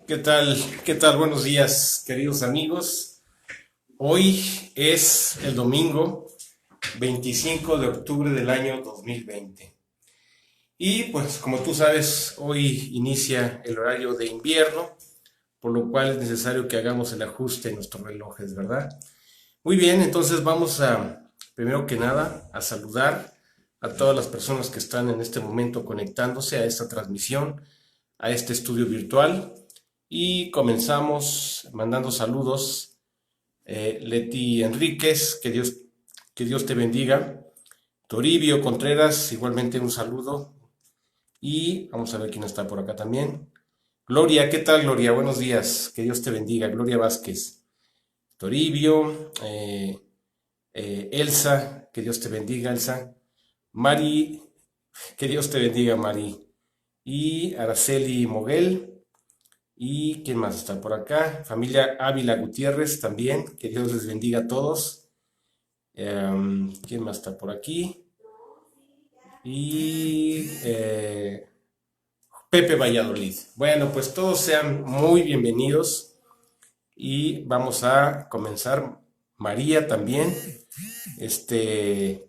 ¿Qué tal? ¿Qué tal? Buenos días, queridos amigos. Hoy es el domingo 25 de octubre del año 2020. Y pues como tú sabes, hoy inicia el horario de invierno, por lo cual es necesario que hagamos el ajuste en nuestros relojes, ¿verdad? Muy bien, entonces vamos primero que nada, a saludar a todas las personas que están en este momento conectándose a esta transmisión, a este estudio virtual. Y comenzamos mandando saludos. Leti Enríquez, que Dios te bendiga. Toribio Contreras, igualmente un saludo. Y vamos a ver quién está por acá también. Gloria, ¿qué tal, Gloria? Buenos días, que Dios te bendiga. Gloria Vázquez. Toribio, Elsa, que Dios te bendiga, Elsa. Mari, que Dios te bendiga, Mari. Y Araceli Moguel. ¿Y quién más está por acá? Familia Ávila Gutiérrez también. Que Dios les bendiga a todos. ¿Quién más está por aquí? Y Pepe Valladolid. Bueno, pues todos sean muy bienvenidos y vamos a comenzar. María también. Este,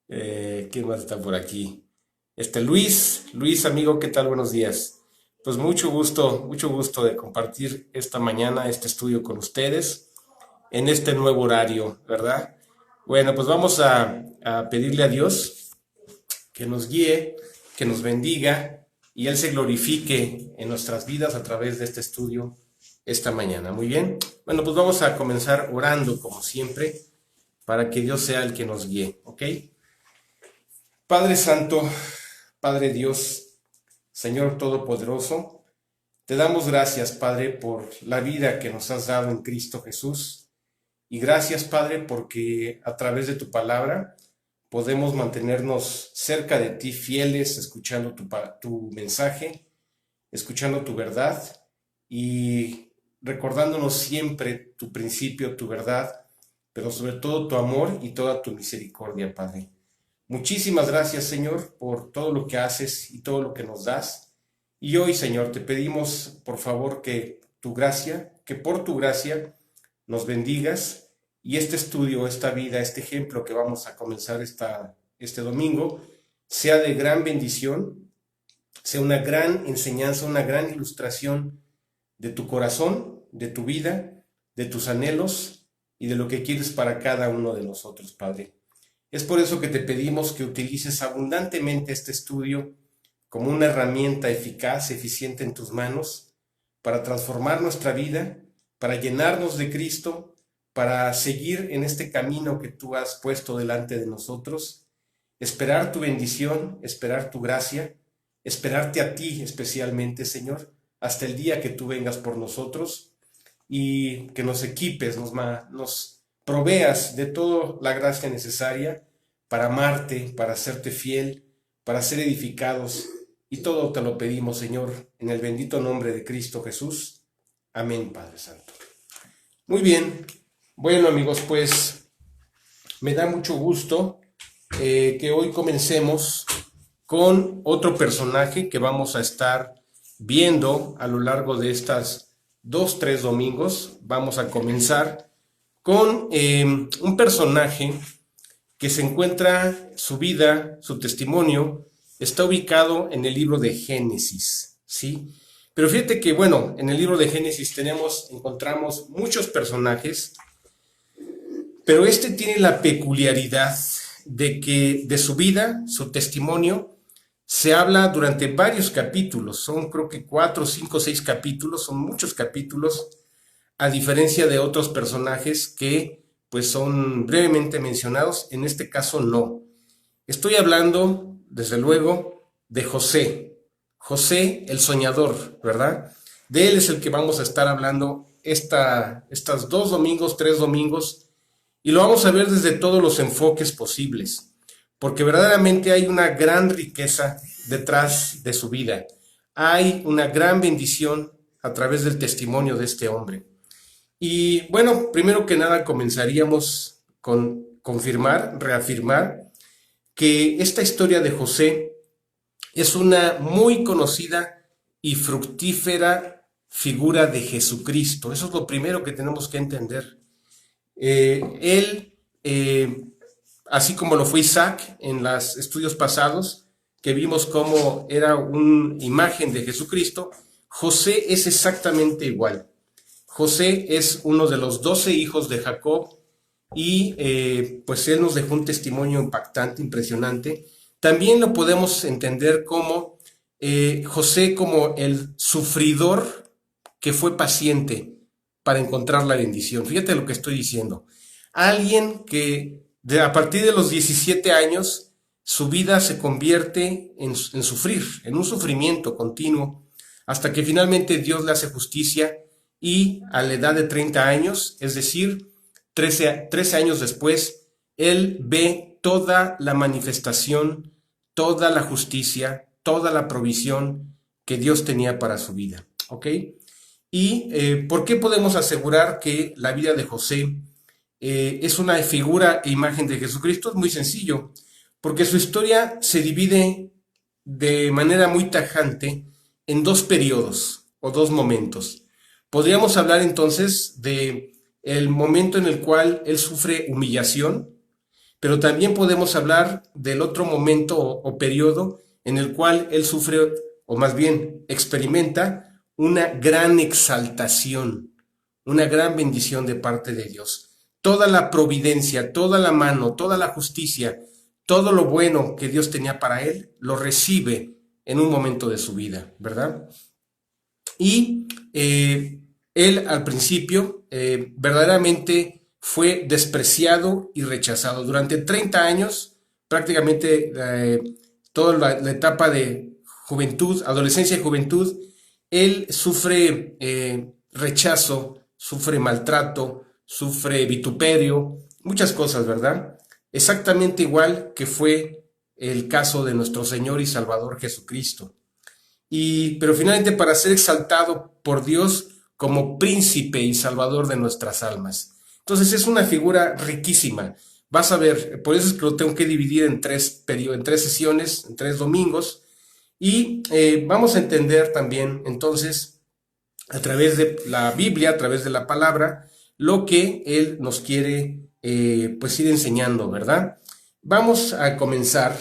¿Quién más está por aquí? Luis, amigo, ¿qué tal? Buenos días. Pues mucho gusto de compartir esta mañana este estudio con ustedes en este nuevo horario, ¿verdad? Bueno, pues vamos a pedirle a Dios que nos guíe, que nos bendiga y Él se glorifique en nuestras vidas a través de este estudio esta mañana. Muy bien. Bueno, pues vamos a comenzar orando como siempre para que Dios sea el que nos guíe, ¿ok? Padre Santo, Padre Dios, Señor Todopoderoso, te damos gracias, Padre, por la vida que nos has dado en Cristo Jesús. Y gracias, Padre, porque a través de tu palabra podemos mantenernos cerca de ti, fieles, escuchando tu mensaje, escuchando tu verdad y recordándonos siempre tu principio, tu verdad, pero sobre todo tu amor y toda tu misericordia, Padre. Muchísimas gracias, Señor, por todo lo que haces y todo lo que nos das. Y hoy, Señor, te pedimos, por favor, que por tu gracia, nos bendigas y este estudio, esta vida, este ejemplo que vamos a comenzar este domingo, sea de gran bendición, sea una gran enseñanza, una gran ilustración de tu corazón, de tu vida, de tus anhelos y de lo que quieres para cada uno de nosotros, Padre. Es por eso que te pedimos que utilices abundantemente este estudio como una herramienta eficaz, eficiente en tus manos, para transformar nuestra vida, para llenarnos de Cristo, para seguir en este camino que tú has puesto delante de nosotros, esperar tu bendición, esperar tu gracia, esperarte a ti especialmente, Señor, hasta el día que tú vengas por nosotros y que nos equipes, nos proveas de toda la gracia necesaria para amarte, para serte fiel, para ser edificados. Y todo te lo pedimos, Señor, en el bendito nombre de Cristo Jesús. Amén, Padre Santo. Muy bien. Bueno, amigos, pues me da mucho gusto que hoy comencemos con otro personaje que vamos a estar viendo a lo largo de estas 2, 3 domingos. Vamos a comenzar con un personaje que se encuentra, su vida, su testimonio, está ubicado en el libro de Génesis, ¿sí? Pero fíjate que, bueno, en el libro de Génesis encontramos muchos personajes, pero este tiene la peculiaridad de que de su vida, su testimonio, se habla durante varios capítulos. Son creo que 4, 5, 6 capítulos, son muchos capítulos, a diferencia de otros personajes que pues son brevemente mencionados. En este caso no. Estoy hablando, desde luego, de José el soñador, ¿verdad? De él es el que vamos a estar hablando estas 2 domingos, 3 domingos, y lo vamos a ver desde todos los enfoques posibles, porque verdaderamente hay una gran riqueza detrás de su vida. Hay una gran bendición a través del testimonio de este hombre. Y bueno, primero que nada comenzaríamos con reafirmar que esta historia de José es una muy conocida y fructífera figura de Jesucristo. Eso es lo primero que tenemos que entender. Él, así como lo fue Isaac en los estudios pasados, que vimos cómo era una imagen de Jesucristo, José es exactamente igual. José es uno de los 12 hijos de Jacob y pues él nos dejó un testimonio impactante, impresionante. También lo podemos entender como José como el sufridor que fue paciente para encontrar la bendición. Fíjate lo que estoy diciendo. Alguien que a partir de los 17 años su vida se convierte en sufrir, en un sufrimiento continuo, hasta que finalmente Dios le hace justicia y a la edad de 30 años, es decir, 13 años después, él ve toda la manifestación, toda la justicia, toda la provisión que Dios tenía para su vida. ¿Ok? ¿Y por qué podemos asegurar que la vida de José es una figura e imagen de Jesucristo? Es muy sencillo, porque su historia se divide de manera muy tajante en dos periodos o dos momentos. Podríamos hablar entonces de el momento en el cual él sufre humillación, pero también podemos hablar del otro momento o periodo en el cual él sufre, o más bien experimenta, una gran exaltación, una gran bendición de parte de Dios. Toda la providencia, toda la mano, toda la justicia, todo lo bueno que Dios tenía para él, lo recibe en un momento de su vida, ¿verdad? Y él al principio verdaderamente fue despreciado y rechazado. Durante 30 años, prácticamente toda la etapa de juventud, adolescencia y juventud, él sufre rechazo, sufre maltrato, sufre vituperio, muchas cosas, ¿verdad? Exactamente igual que fue el caso de nuestro Señor y Salvador Jesucristo. Pero finalmente para ser exaltado por Dios como príncipe y salvador de nuestras almas. Entonces es una figura riquísima. Vas a ver, por eso es que lo tengo que dividir en tres sesiones, en 3 domingos. Y vamos a entender también, entonces, a través de la Biblia, a través de la palabra, lo que Él nos quiere pues ir enseñando, ¿verdad? Vamos a comenzar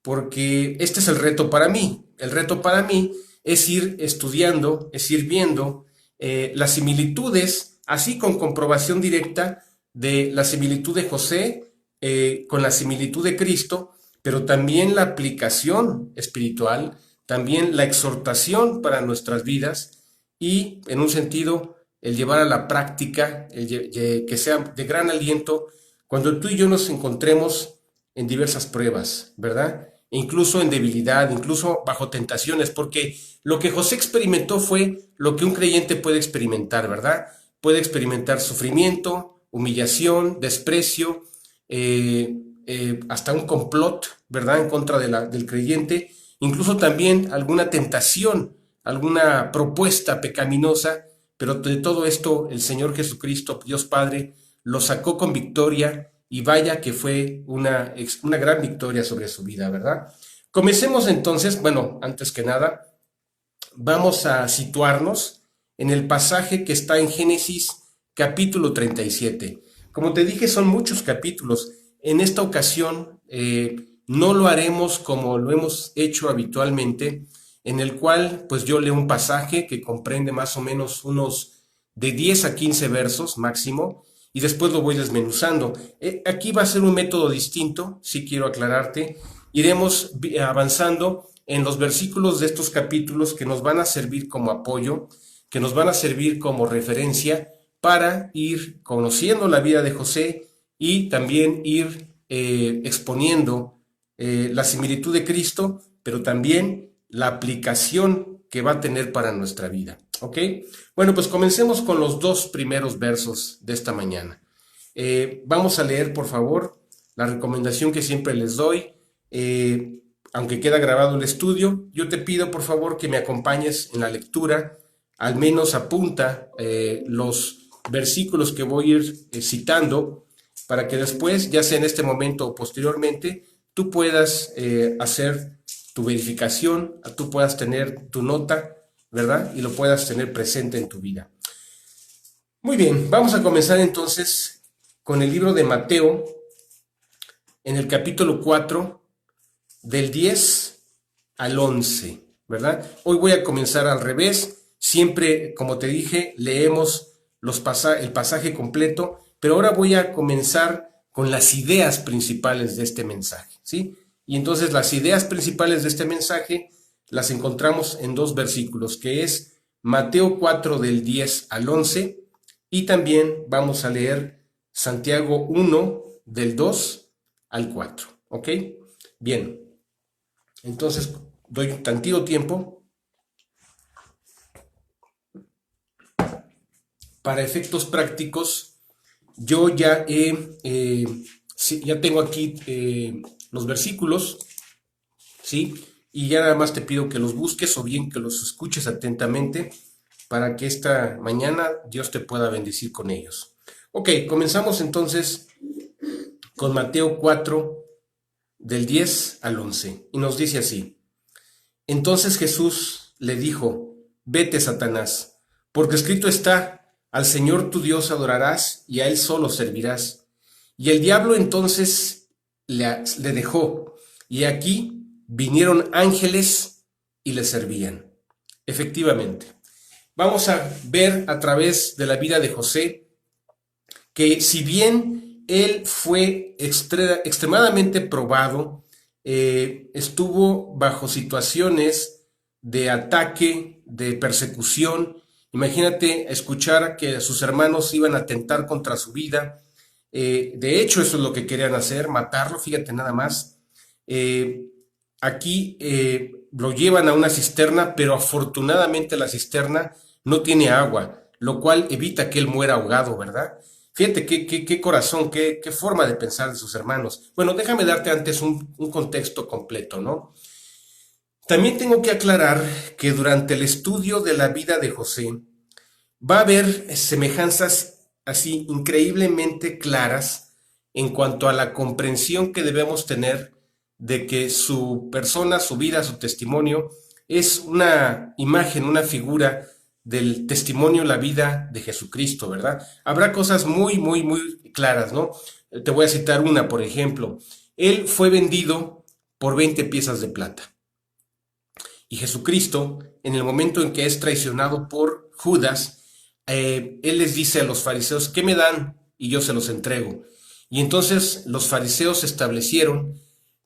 porque este es el reto para mí. El reto para mí es ir estudiando, es ir viendo las similitudes, así con comprobación directa de la similitud de José con la similitud de Cristo, pero también la aplicación espiritual, también la exhortación para nuestras vidas y, en un sentido, el llevar a la práctica, que sea de gran aliento cuando tú y yo nos encontremos en diversas pruebas, ¿verdad? Incluso en debilidad, incluso bajo tentaciones, porque lo que José experimentó fue lo que un creyente puede experimentar, ¿verdad? Puede experimentar sufrimiento, humillación, desprecio, hasta un complot, ¿verdad?, en contra del creyente, incluso también alguna tentación, alguna propuesta pecaminosa, pero de todo esto el Señor Jesucristo, Dios Padre, lo sacó con victoria y vaya que fue una gran victoria sobre su vida, ¿verdad? Comencemos entonces, bueno, antes que nada, vamos a situarnos en el pasaje que está en Génesis capítulo 37. Como te dije, son muchos capítulos. En esta ocasión no lo haremos como lo hemos hecho habitualmente, en el cual pues yo leo un pasaje que comprende más o menos unos de 10 a 15 versos máximo, y después lo voy desmenuzando. Aquí va a ser un método distinto, sí quiero aclararte. Iremos avanzando en los versículos de estos capítulos que nos van a servir como apoyo, que nos van a servir como referencia para ir conociendo la vida de José y también ir exponiendo la similitud de Cristo, pero también la aplicación que va a tener para nuestra vida. ¿Ok? Bueno, pues comencemos con los 2 primeros versos de esta mañana. Vamos a leer, por favor, la recomendación que siempre les doy. Aunque queda grabado el estudio, yo te pido, por favor, que me acompañes en la lectura. Al menos apunta los versículos que voy a ir citando para que después, ya sea en este momento o posteriormente, tú puedas hacer tu verificación, tú puedas tener tu nota ¿verdad? Y lo puedas tener presente en tu vida. Muy bien, vamos a comenzar entonces con el libro de Mateo, en el capítulo 4, del 10 al 11, ¿verdad? Hoy voy a comenzar al revés. Siempre, como te dije, leemos el pasaje completo, pero ahora voy a comenzar con las ideas principales de este mensaje, ¿sí? Y entonces las ideas principales de este mensaje las encontramos en dos versículos, que es Mateo 4 del 10 al 11, y también vamos a leer Santiago 1 del 2 al 4, ¿ok? Bien, entonces doy un tantito tiempo. Para efectos prácticos, yo ya tengo aquí los versículos, ¿sí? Y ya nada más te pido que los busques o bien que los escuches atentamente para que esta mañana Dios te pueda bendecir con ellos. Ok, comenzamos entonces con Mateo 4, del 10 al 11, y nos dice así: Entonces Jesús le dijo: Vete, Satanás, porque escrito está: Al Señor tu Dios adorarás y a Él solo servirás. Y el diablo entonces le dejó, y aquí vinieron ángeles y le servían. Efectivamente, vamos a ver a través de la vida de José que si bien él fue extremadamente probado, estuvo bajo situaciones de ataque, de persecución. Imagínate escuchar que sus hermanos iban a atentar contra su vida. De hecho, eso es lo que querían hacer, matarlo, fíjate nada más. Eh, Aquí lo llevan a una cisterna, pero afortunadamente la cisterna no tiene agua, lo cual evita que él muera ahogado, ¿verdad? Fíjate qué corazón, qué forma de pensar de sus hermanos. Bueno, déjame darte antes un contexto completo, ¿no? También tengo que aclarar que durante el estudio de la vida de José va a haber semejanzas así increíblemente claras en cuanto a la comprensión que debemos tener de que su persona, su vida, su testimonio es una imagen, una figura del testimonio, la vida de Jesucristo, ¿verdad? Habrá cosas muy claras, ¿no? Te voy a citar una, por ejemplo. Él fue vendido por 20 piezas de plata. Y Jesucristo, en el momento en que es traicionado por Judas, él les dice a los fariseos: ¿qué me dan? Y yo se los entrego. Y entonces los fariseos establecieron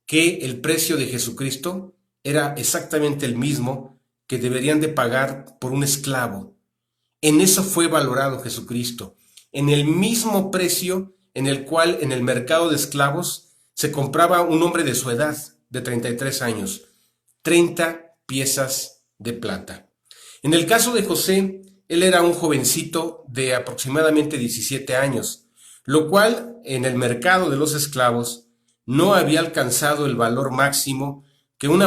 que el precio de Jesucristo era exactamente el mismo que deberían de pagar por un esclavo. En eso fue valorado Jesucristo, en el mismo precio en el cual en el mercado de esclavos se compraba un hombre de su edad, de 33 años, 30 piezas de plata. En el caso de José, él era un jovencito de aproximadamente 17 años, lo cual en el mercado de los esclavos no había alcanzado el valor máximo que un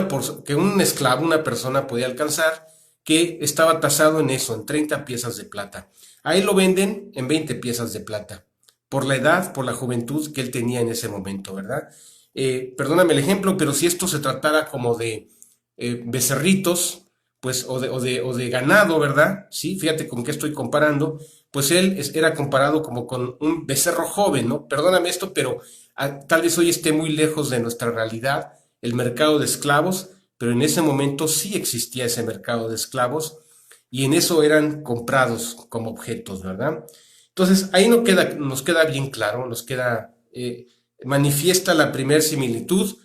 esclavo, una persona podía alcanzar, que estaba tasado en eso, en 30 piezas de plata. Ahí lo venden en 20 piezas de plata, por la edad, por la juventud que él tenía en ese momento, ¿verdad? Perdóname el ejemplo, pero si esto se tratara como de becerritos, pues, o de ganado, ¿verdad? Sí, fíjate con qué estoy comparando. Pues él era comparado como con un becerro joven, ¿no? Perdóname esto, pero tal vez hoy esté muy lejos de nuestra realidad el mercado de esclavos, pero en ese momento sí existía ese mercado de esclavos y en eso eran comprados como objetos, ¿verdad? Entonces ahí nos queda bien claro, manifiesta la primer similitud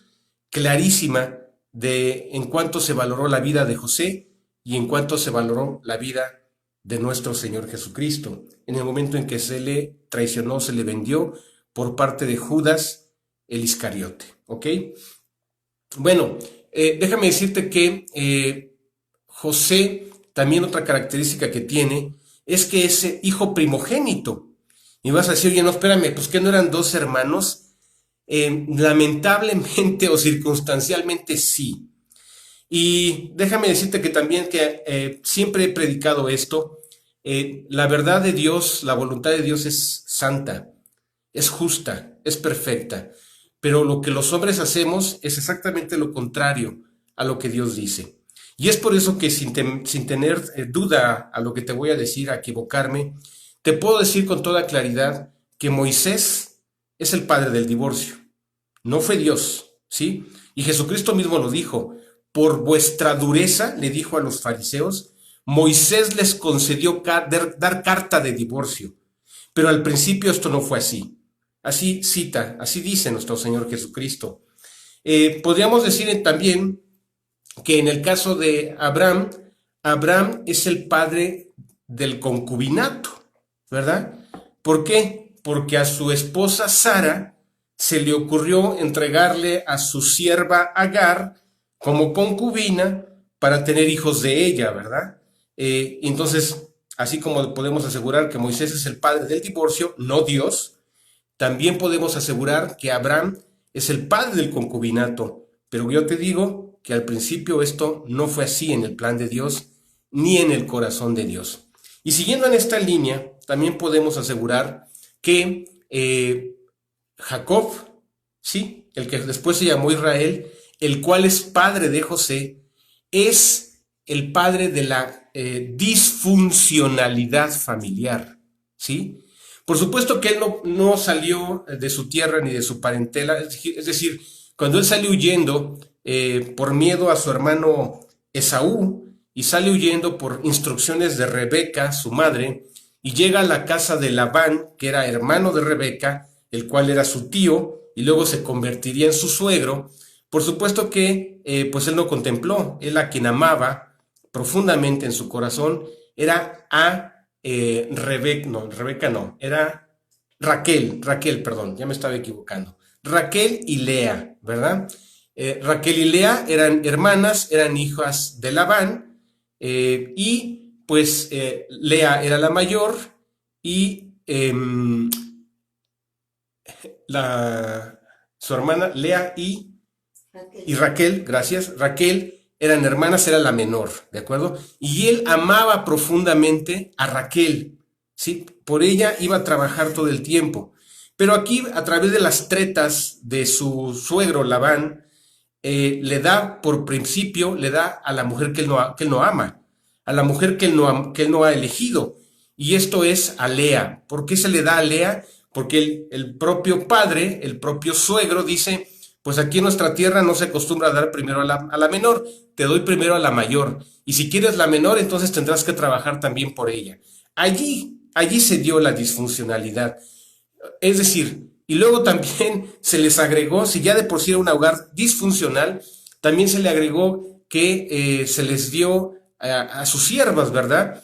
clarísima de en cuánto se valoró la vida de José y en cuánto se valoró la vida de nuestro Señor Jesucristo, en el momento en que se le traicionó, se le vendió por parte de Judas el Iscariote, ¿ok? Bueno, déjame decirte que José, también otra característica que tiene, es que es hijo primogénito. Y vas a decir: oye, no, espérame, pues que no eran dos hermanos. Lamentablemente o circunstancialmente sí. Y déjame decirte que también que siempre he predicado esto. La verdad de Dios, la voluntad de Dios es santa, es justa, es perfecta. Pero lo que los hombres hacemos es exactamente lo contrario a lo que Dios dice. Y es por eso que sin tener duda a lo que te voy a decir, a equivocarme, te puedo decir con toda claridad que Moisés es el padre del divorcio. No fue Dios, ¿sí? Y Jesucristo mismo lo dijo. Por vuestra dureza, le dijo a los fariseos, Moisés les concedió dar carta de divorcio. Pero al principio esto no fue así. Así cita, así dice nuestro Señor Jesucristo. Podríamos decir también que en el caso de Abraham, Abraham es el padre del concubinato, ¿verdad? ¿Por qué? Porque a su esposa Sara se le ocurrió entregarle a su sierva Agar como concubina para tener hijos de ella, ¿verdad? Entonces, así como podemos asegurar que Moisés es el padre del divorcio, no Dios, también podemos asegurar que Abraham es el padre del concubinato. Pero yo te digo que al principio esto no fue así en el plan de Dios ni en el corazón de Dios. Y siguiendo en esta línea, también podemos asegurar que Jacob, ¿sí? El que después se llamó Israel, el cual es padre de José, es el padre de la disfuncionalidad familiar, ¿sí? Por supuesto que él no salió de su tierra ni de su parentela, es decir, cuando él sale huyendo por miedo a su hermano Esaú y sale huyendo por instrucciones de Rebeca, su madre, y llega a la casa de Labán, que era hermano de Rebeca, el cual era su tío, y luego se convertiría en su suegro. Por supuesto que pues él no contempló, él a quien amaba profundamente en su corazón era a Rebeca no, era Raquel, perdón, ya me estaba equivocando. Raquel y Lea, ¿verdad? Raquel y Lea eran hermanas, eran hijas de Labán, y pues Lea era la mayor y su hermana Lea y Raquel, gracias, Raquel eran hermanas, era la menor, ¿de acuerdo? Y él amaba profundamente a Raquel, ¿sí? Por ella iba a trabajar todo el tiempo. Pero aquí, a través de las tretas de su suegro Labán, le da por principio, le da a la mujer que él no ama, a la mujer que él no ha elegido. Y esto es a Lea. ¿Por qué se le da a Lea? Porque el propio padre, el propio suegro dice, pues aquí en nuestra tierra no se acostumbra a dar primero a la menor, te doy primero a la mayor. Y si quieres la menor, entonces tendrás que trabajar también por ella. Allí se dio la disfuncionalidad. Es decir, y luego también se les agregó, si ya de por sí era un hogar disfuncional, también se le agregó que se les dio a sus siervas, ¿verdad?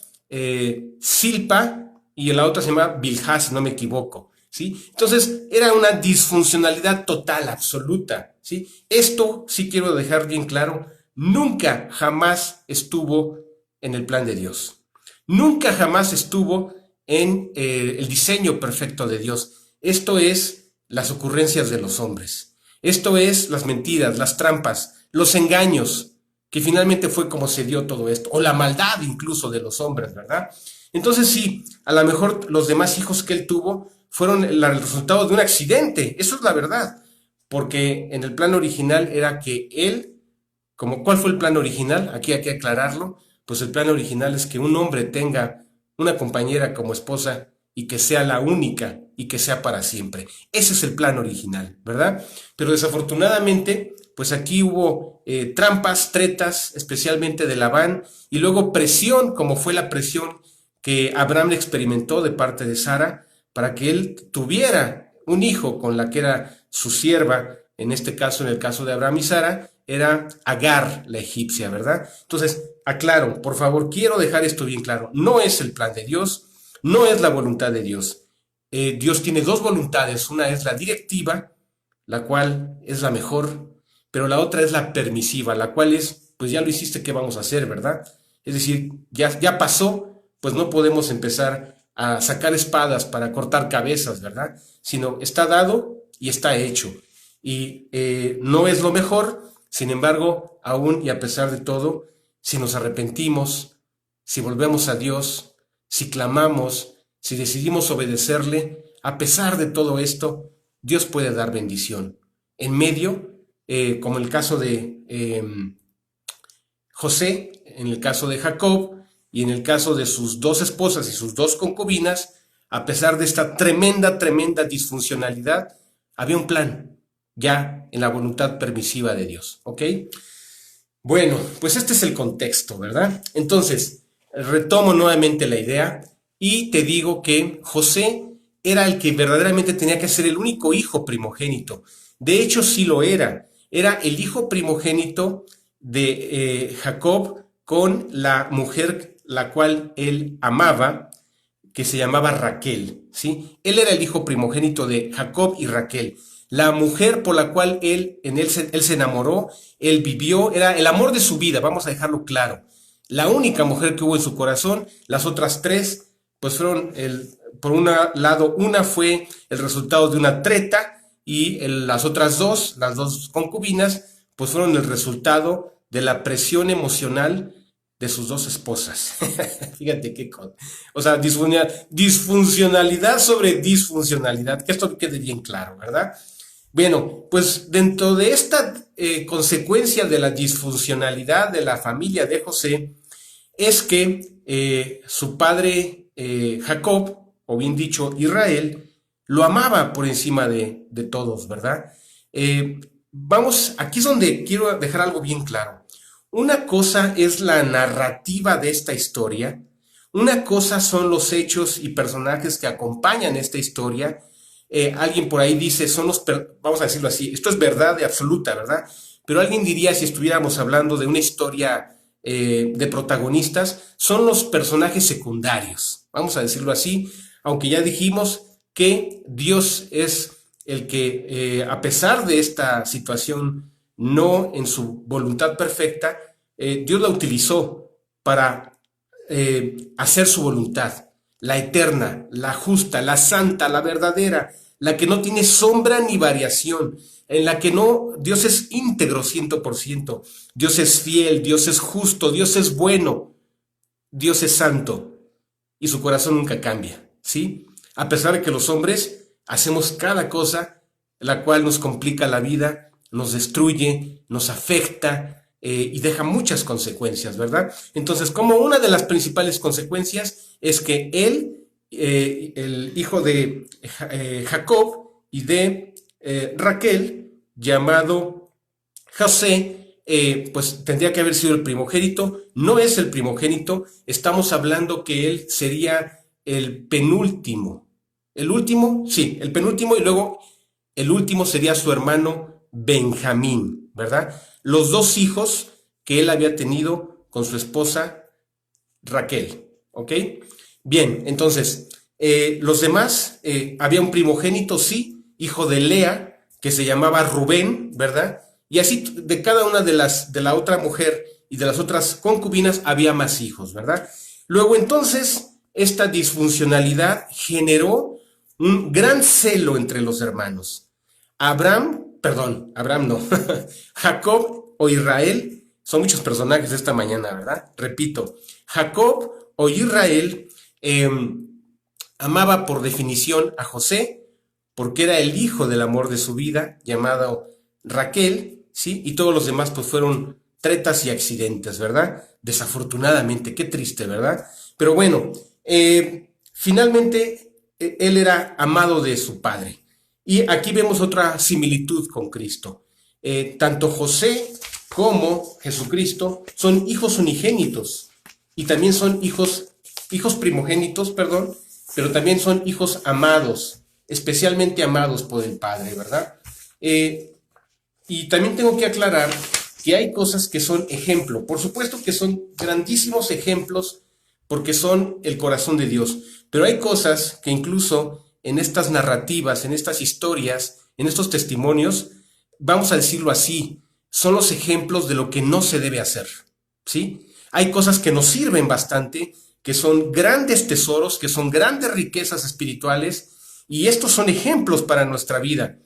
Silpa y la otra se llama Bilhá, si no me equivoco, ¿sí? Entonces era una disfuncionalidad total, absoluta, ¿sí? Esto sí quiero dejar bien claro, nunca jamás estuvo en el plan de Dios. Nunca jamás estuvo en el diseño perfecto de Dios. Esto es las ocurrencias de los hombres. Esto es las mentiras, las trampas, los engaños, que finalmente fue como se dio todo esto, o la maldad incluso de los hombres, ¿verdad? Entonces sí, a lo mejor los demás hijos que él tuvo fueron el resultado de un accidente, eso es la verdad, porque en el plan original era que él, ¿cuál fue el plan original? Aquí hay que aclararlo, pues el plan original es que un hombre tenga una compañera como esposa y que sea la única y que sea para siempre. Ese es el plan original, ¿verdad? Pero desafortunadamente, pues aquí hubo trampas, tretas, especialmente de Labán, y luego presión, como fue la presión que Abraham experimentó de parte de Sara, para que él tuviera un hijo con la que era su sierva, en este caso, en el caso de Abraham y Sara, era Agar, la egipcia, ¿verdad? Entonces, aclaro, por favor, quiero dejar esto bien claro, no es el plan de Dios, no es la voluntad de Dios. Dios tiene dos voluntades, una es la directiva, la cual es la mejor, pero la otra es la permisiva, la cual es, pues ya lo hiciste, ¿qué vamos a hacer, verdad? Es decir, ya pasó, pues no podemos empezar a sacar espadas para cortar cabezas, ¿verdad? Sino está dado y está hecho. Y no es lo mejor, sin embargo, aún y a pesar de todo, si nos arrepentimos, si volvemos a Dios, si clamamos, si decidimos obedecerle, a pesar de todo esto, Dios puede dar bendición. En medio, como el caso de José, en el caso de Jacob, y en el caso de sus dos esposas y sus dos concubinas, a pesar de esta tremenda, tremenda disfuncionalidad, había un plan, ya en la voluntad permisiva de Dios, ¿ok? Bueno, pues este es el contexto, ¿verdad? Entonces, retomo nuevamente la idea y te digo que José era el que verdaderamente tenía que ser el único hijo primogénito. De hecho, sí lo era. Era el hijo primogénito de Jacob con la mujer la cual él amaba, que se llamaba Raquel, ¿sí? Él era el hijo primogénito de Jacob y Raquel. La mujer por la cual él se enamoró, él vivió, era el amor de su vida, vamos a dejarlo claro. La única mujer que hubo en su corazón, las otras tres, pues fueron, por un lado, una fue el resultado de una treta y las otras dos, las dos concubinas, pues fueron el resultado de la presión emocional de sus dos esposas. Fíjate qué cosa. O sea, disfuncionalidad sobre disfuncionalidad, que esto quede bien claro, ¿verdad? Bueno, pues dentro de esta consecuencia de la disfuncionalidad de la familia de José, es que su padre Jacob, o bien dicho Israel, lo amaba por encima de todos, ¿verdad? Aquí es donde quiero dejar algo bien claro. Una cosa es la narrativa de esta historia, una cosa son los hechos y personajes que acompañan esta historia. Alguien por ahí dice, vamos a decirlo así, esto es verdad absoluta, ¿verdad? Pero alguien diría, si estuviéramos hablando de una historia de protagonistas, son los personajes secundarios, vamos a decirlo así, aunque ya dijimos que Dios es el que, a pesar de esta situación, no en su voluntad perfecta, Dios la utilizó para hacer su voluntad, la eterna, la justa, la santa, la verdadera, la que no tiene sombra ni variación, en la que no, Dios es íntegro 100%, Dios es fiel, Dios es justo, Dios es bueno, Dios es santo y su corazón nunca cambia, ¿sí? A pesar de que los hombres hacemos cada cosa, la cual nos complica la vida, nos destruye, nos afecta y deja muchas consecuencias, ¿verdad? Entonces, como una de las principales consecuencias es que él, el hijo de Jacob y de Raquel, llamado José, pues tendría que haber sido el primogénito, no es el primogénito, estamos hablando que él sería el penúltimo. El último, sí, el penúltimo, y luego el último sería su hermano Benjamín, ¿verdad? Los dos hijos que él había tenido con su esposa Raquel, ¿ok? Bien, entonces, los demás, había un primogénito, sí, hijo de Lea, que se llamaba Rubén, ¿verdad? Y así de cada una de la otra mujer y de las otras concubinas había más hijos, ¿verdad? Luego entonces, esta disfuncionalidad generó un gran celo entre los hermanos. Abraham no, Jacob o Israel, son muchos personajes esta mañana, ¿verdad? Repito, Jacob o Israel amaba por definición a José, porque era el hijo del amor de su vida, llamado Raquel, ¿sí? Y todos los demás pues fueron tretas y accidentes, ¿verdad? Desafortunadamente, qué triste, ¿verdad? Pero bueno, finalmente él era amado de su padre. Y aquí vemos otra similitud con Cristo. Tanto José como Jesucristo son hijos unigénitos y también son hijos primogénitos, perdón, pero también son hijos amados, especialmente amados por el Padre, ¿verdad? Y también tengo que aclarar que hay cosas que son ejemplo. Por supuesto que son grandísimos ejemplos porque son el corazón de Dios, pero hay cosas que incluso en estas narrativas, en estas historias, en estos testimonios, vamos a decirlo así, son los ejemplos de lo que no se debe hacer, ¿sí? Hay cosas que nos sirven bastante, que son grandes tesoros, que son grandes riquezas espirituales, y estos son ejemplos para nuestra vida.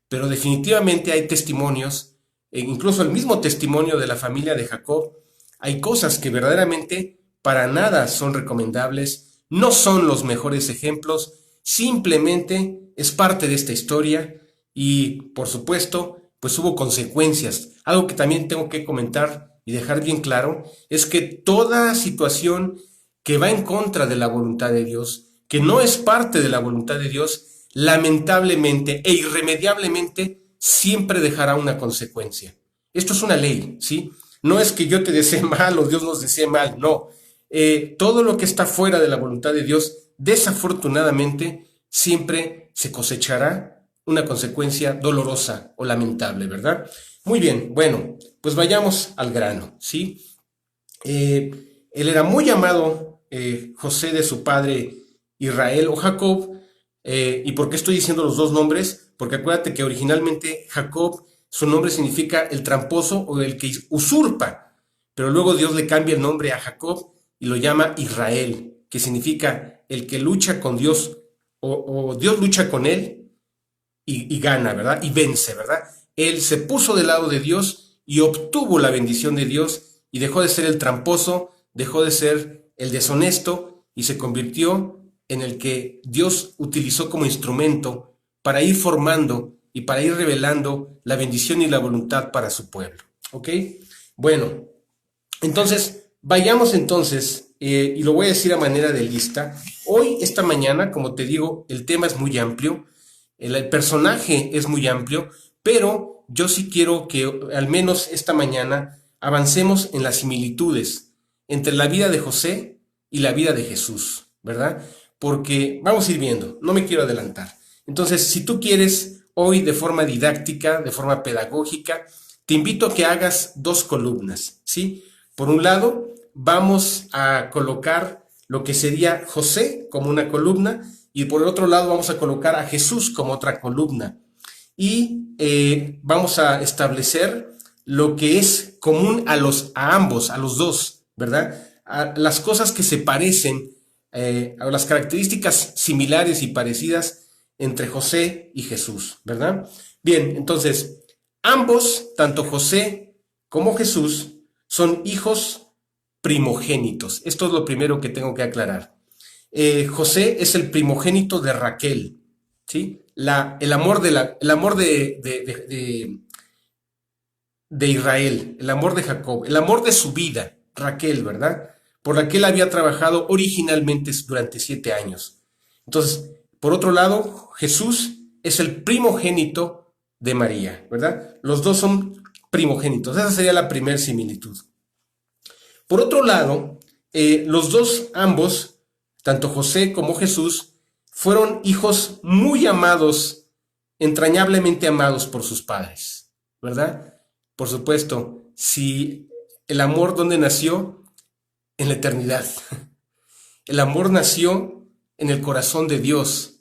Pero definitivamente hay testimonios, incluso el mismo testimonio de la familia de Jacob, hay cosas que verdaderamente para nada son recomendables, no son los mejores ejemplos, simplemente es parte de esta historia y, por supuesto, pues hubo consecuencias. Algo que también tengo que comentar y dejar bien claro es que toda situación que va en contra de la voluntad de Dios, que no es parte de la voluntad de Dios, lamentablemente e irremediablemente siempre dejará una consecuencia. Esto es una ley, ¿sí? No es que yo te desee mal o Dios nos desee mal, no. Todo lo que está fuera de la voluntad de Dios, desafortunadamente, siempre se cosechará una consecuencia dolorosa o lamentable, ¿verdad? Muy bien, bueno, pues vayamos al grano, ¿sí? Él era muy amado, José, de su padre Israel o Jacob. ¿Y por qué estoy diciendo los dos nombres? Porque acuérdate que originalmente Jacob, su nombre significa el tramposo o el que usurpa, pero luego Dios le cambia el nombre a Jacob y lo llama Israel, que significa el que lucha con Dios o Dios lucha con él y gana, ¿verdad? Y vence, ¿verdad? Él se puso del lado de Dios y obtuvo la bendición de Dios y dejó de ser el tramposo, dejó de ser el deshonesto y se convirtió en el que Dios utilizó como instrumento para ir formando y para ir revelando la bendición y la voluntad para su pueblo. ¿Ok? Bueno, entonces, vayamos entonces, y lo voy a decir a manera de lista. Hoy, esta mañana, como te digo, el tema es muy amplio, el personaje es muy amplio, pero yo sí quiero que al menos esta mañana avancemos en las similitudes entre la vida de José y la vida de Jesús, ¿verdad? Porque vamos a ir viendo, no me quiero adelantar. Entonces, si tú quieres hoy de forma didáctica, de forma pedagógica, te invito a que hagas dos columnas, ¿sí? Por un lado, vamos a colocar lo que sería José como una columna y por el otro lado vamos a colocar a Jesús como otra columna. Y vamos a establecer lo que es común a ambos, a los dos, ¿verdad? A las cosas que se parecen, a las características similares y parecidas entre José y Jesús, ¿verdad? Bien, entonces, ambos, tanto José como Jesús, son hijos primogénitos. Esto es lo primero que tengo que aclarar. José es el primogénito de Raquel, ¿sí? El amor de Israel, el amor de Jacob, el amor de su vida, Raquel, ¿verdad? Por la que él había trabajado originalmente durante 7 años. Entonces, por otro lado, Jesús es el primogénito de María, ¿verdad? Los dos son primogénitos. Esa sería la primera similitud. Por otro lado, los dos, ambos, tanto José como Jesús, fueron hijos muy amados, entrañablemente amados por sus padres, ¿verdad? Por supuesto, si el amor, ¿dónde nació? En la eternidad. El amor nació en el corazón de Dios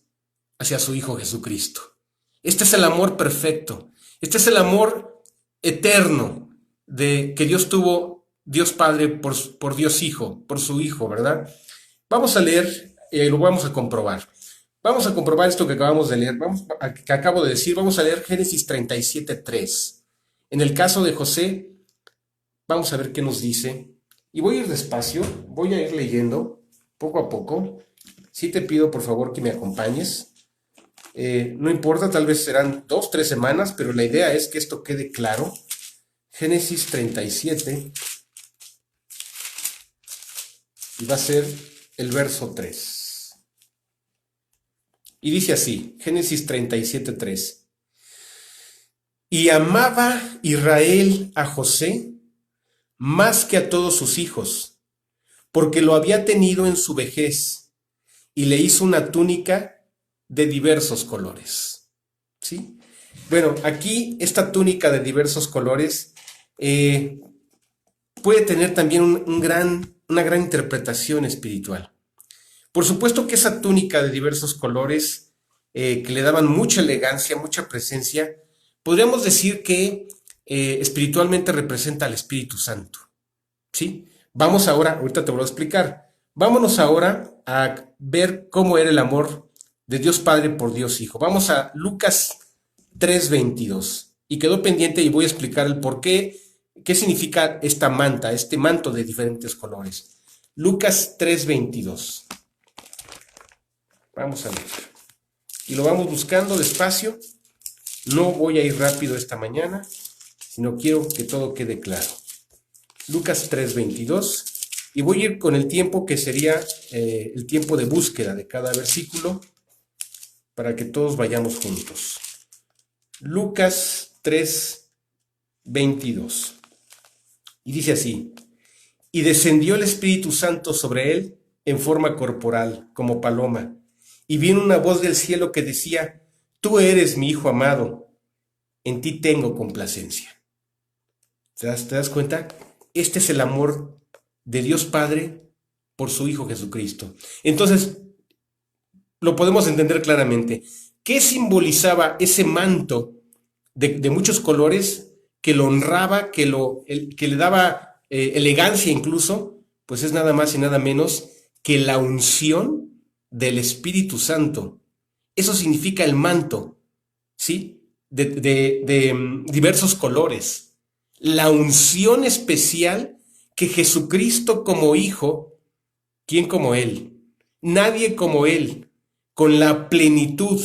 hacia su Hijo Jesucristo. Este es el amor perfecto. Este es el amor eterno que Dios tuvo, Dios Padre, por Dios Hijo, por su Hijo, ¿verdad? Vamos a leer, lo vamos a comprobar. Vamos a comprobar esto que acabamos de leer, que acabo de decir. Vamos a leer Génesis 37:3. En el caso de José, vamos a ver qué nos dice. Y voy a ir despacio, voy a ir leyendo poco a poco. Sí te pido, por favor, que me acompañes. No importa, tal vez serán 2, 3 semanas, pero la idea es que esto quede claro. Génesis 37. Y va a ser el verso 3. Y dice así, Génesis 37:3. Y amaba Israel a José más que a todos sus hijos, porque lo había tenido en su vejez, y le hizo una túnica de diversos colores. ¿Sí? Bueno, aquí esta túnica de diversos colores puede tener también una gran interpretación espiritual. Por supuesto que esa túnica de diversos colores, que le daban mucha elegancia, mucha presencia, podríamos decir que espiritualmente representa al Espíritu Santo. ¿Sí? Vamos ahora, ahorita te voy a explicar. Vámonos ahora a ver cómo era el amor de Dios Padre por Dios Hijo. Vamos a Lucas 3:22. Y quedó pendiente y voy a explicar el por qué, qué significa esta manta, este manto de diferentes colores. Lucas 3:22. Vamos a ver. Y lo vamos buscando despacio. No voy a ir rápido esta mañana, sino quiero que todo quede claro. Lucas 3:22. Y voy a ir con el tiempo que sería el tiempo de búsqueda de cada versículo para que todos vayamos juntos. Lucas 3:22. Y dice así: y descendió el Espíritu Santo sobre él en forma corporal, como paloma. Y vino una voz del cielo que decía: tú eres mi Hijo amado, en ti tengo complacencia. ¿Te das cuenta? Este es el amor de Dios Padre por su Hijo Jesucristo. Entonces, lo podemos entender claramente. ¿Qué simbolizaba ese manto de muchos colores que lo honraba, que le daba elegancia incluso? Pues es nada más y nada menos que la unción del Espíritu Santo. Eso significa el manto, ¿sí? De diversos colores. La unción especial que Jesucristo como Hijo, ¿quién como Él? Nadie como Él, con la plenitud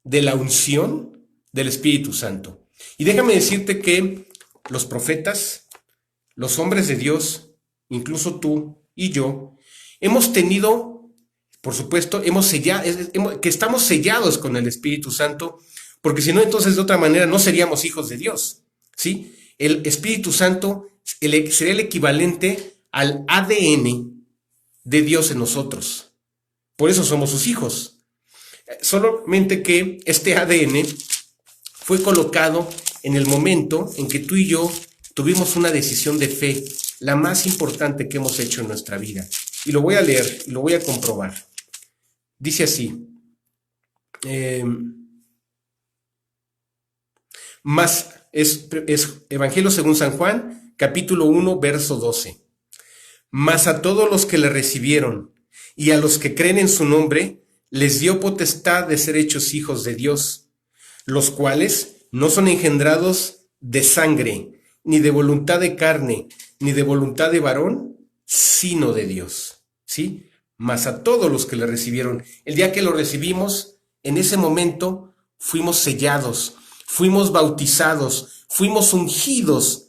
de la unción del Espíritu Santo. Y déjame decirte que los profetas, los hombres de Dios, incluso tú y yo, hemos tenido, por supuesto, que estamos sellados con el Espíritu Santo, porque si no, entonces de otra manera no seríamos hijos de Dios, ¿sí? El Espíritu Santo sería el equivalente al ADN de Dios en nosotros. Por eso somos sus hijos. Solamente que este ADN fue colocado en el momento en que tú y yo tuvimos una decisión de fe, la más importante que hemos hecho en nuestra vida. Y lo voy a leer y lo voy a comprobar. Dice así: es Evangelio según San Juan, capítulo 1, verso 12. Mas a todos los que le recibieron y a los que creen en su nombre, les dio potestad de ser hechos hijos de Dios, los cuales no son engendrados de sangre, ni de voluntad de carne, ni de voluntad de varón, sino de Dios. ¿Sí? Mas a todos los que le recibieron, el día que lo recibimos, en ese momento fuimos sellados, fuimos bautizados, fuimos ungidos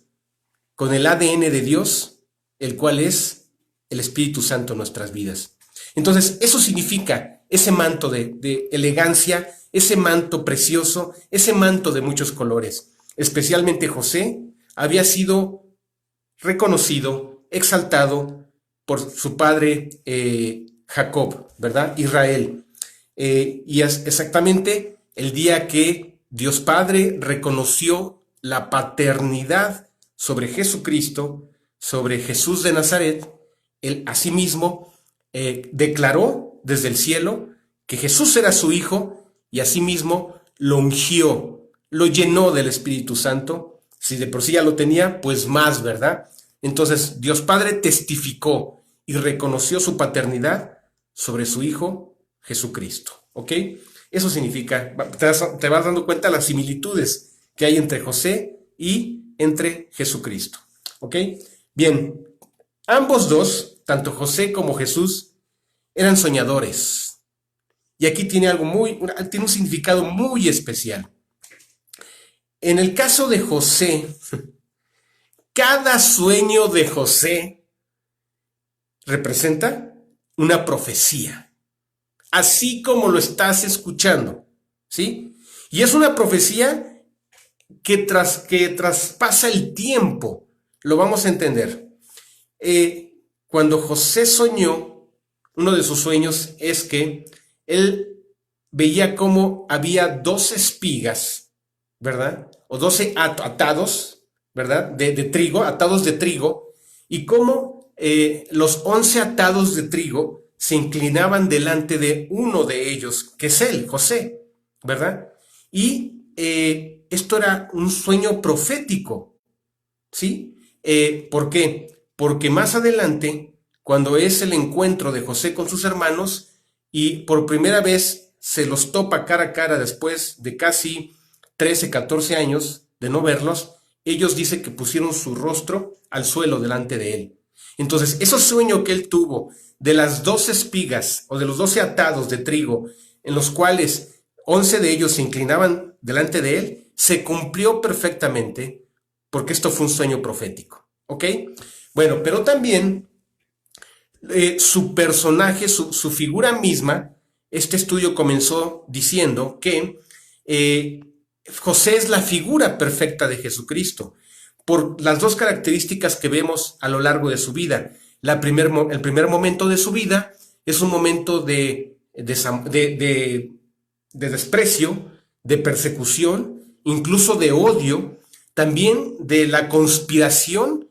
con el ADN de Dios, el cual es el Espíritu Santo en nuestras vidas. Entonces, eso significa ese manto de elegancia, ese manto precioso, ese manto de muchos colores. Especialmente José había sido reconocido, exaltado por su padre Jacob, ¿verdad? Israel. Y es exactamente el día que Dios Padre reconoció la paternidad sobre Jesucristo, sobre Jesús de Nazaret, él asimismo declaró desde el cielo que Jesús era su Hijo y asimismo lo ungió, lo llenó del Espíritu Santo. Si de por sí ya lo tenía, pues más, ¿verdad? Entonces Dios Padre testificó y reconoció su paternidad sobre su Hijo Jesucristo, ¿ok? Eso significa, te vas dando cuenta de las similitudes que hay entre José y entre Jesucristo, ¿ok? Bien, ambos dos, tanto José como Jesús, eran soñadores. Y aquí tiene tiene un significado muy especial. En el caso de José, cada sueño de José representa una profecía, así como lo estás escuchando, ¿sí? Y es una profecía que traspasa el tiempo, lo vamos a entender. Cuando José soñó, uno de sus sueños es que él veía cómo había 12 espigas, ¿verdad? O 12 atados, ¿verdad? De trigo, atados de trigo, y cómo los 11 atados de trigo se inclinaban delante de uno de ellos, que es él, José, ¿verdad? Y esto era un sueño profético, ¿sí? ¿Por qué? Porque más adelante, cuando es el encuentro de José con sus hermanos y por primera vez se los topa cara a cara después de casi 13, 14 años de no verlos, ellos dicen que pusieron su rostro al suelo delante de él. Entonces, ese sueño que él tuvo de las 12 espigas o de los 12 atados de trigo, en los cuales 11 de ellos se inclinaban delante de él, se cumplió perfectamente porque esto fue un sueño profético. ¿Ok? Bueno, pero también su personaje, su figura misma, este estudio comenzó diciendo que José es la figura perfecta de Jesucristo, por las dos características que vemos a lo largo de su vida. El primer momento de su vida es un momento de desprecio, de persecución, incluso de odio, también de la conspiración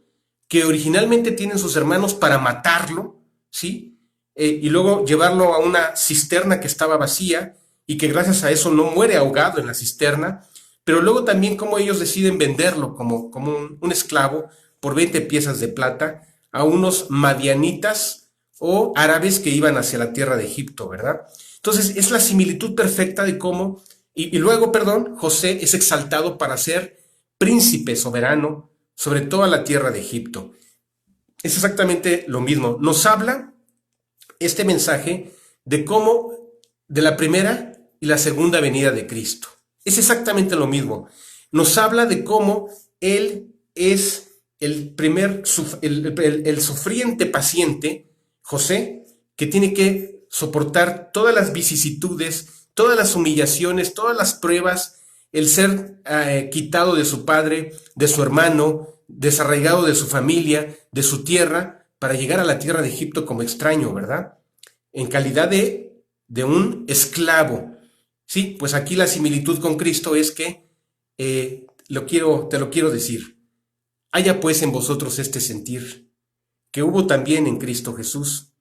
que originalmente tienen sus hermanos para matarlo, ¿sí? Y luego llevarlo a una cisterna que estaba vacía y que gracias a eso no muere ahogado en la cisterna, pero luego también cómo ellos deciden venderlo como un esclavo por 20 piezas de plata a unos madianitas o árabes que iban hacia la tierra de Egipto, ¿verdad? Entonces es la similitud perfecta de cómo, y luego, perdón, José es exaltado para ser príncipe soberano sobre toda la tierra de Egipto. Es exactamente lo mismo. Nos habla este mensaje de cómo, de la primera y la segunda venida de Cristo. Es exactamente lo mismo. Nos habla de cómo Él es el sufriente paciente, José, que tiene que soportar todas las vicisitudes, todas las humillaciones, todas las pruebas, el ser quitado de su padre, de su hermano, desarraigado de su familia, de su tierra, para llegar a la tierra de Egipto como extraño, ¿verdad? En calidad de un esclavo. Sí, pues aquí la similitud con Cristo es que, te lo quiero decir, haya pues en vosotros este sentir, que hubo también en Cristo Jesús,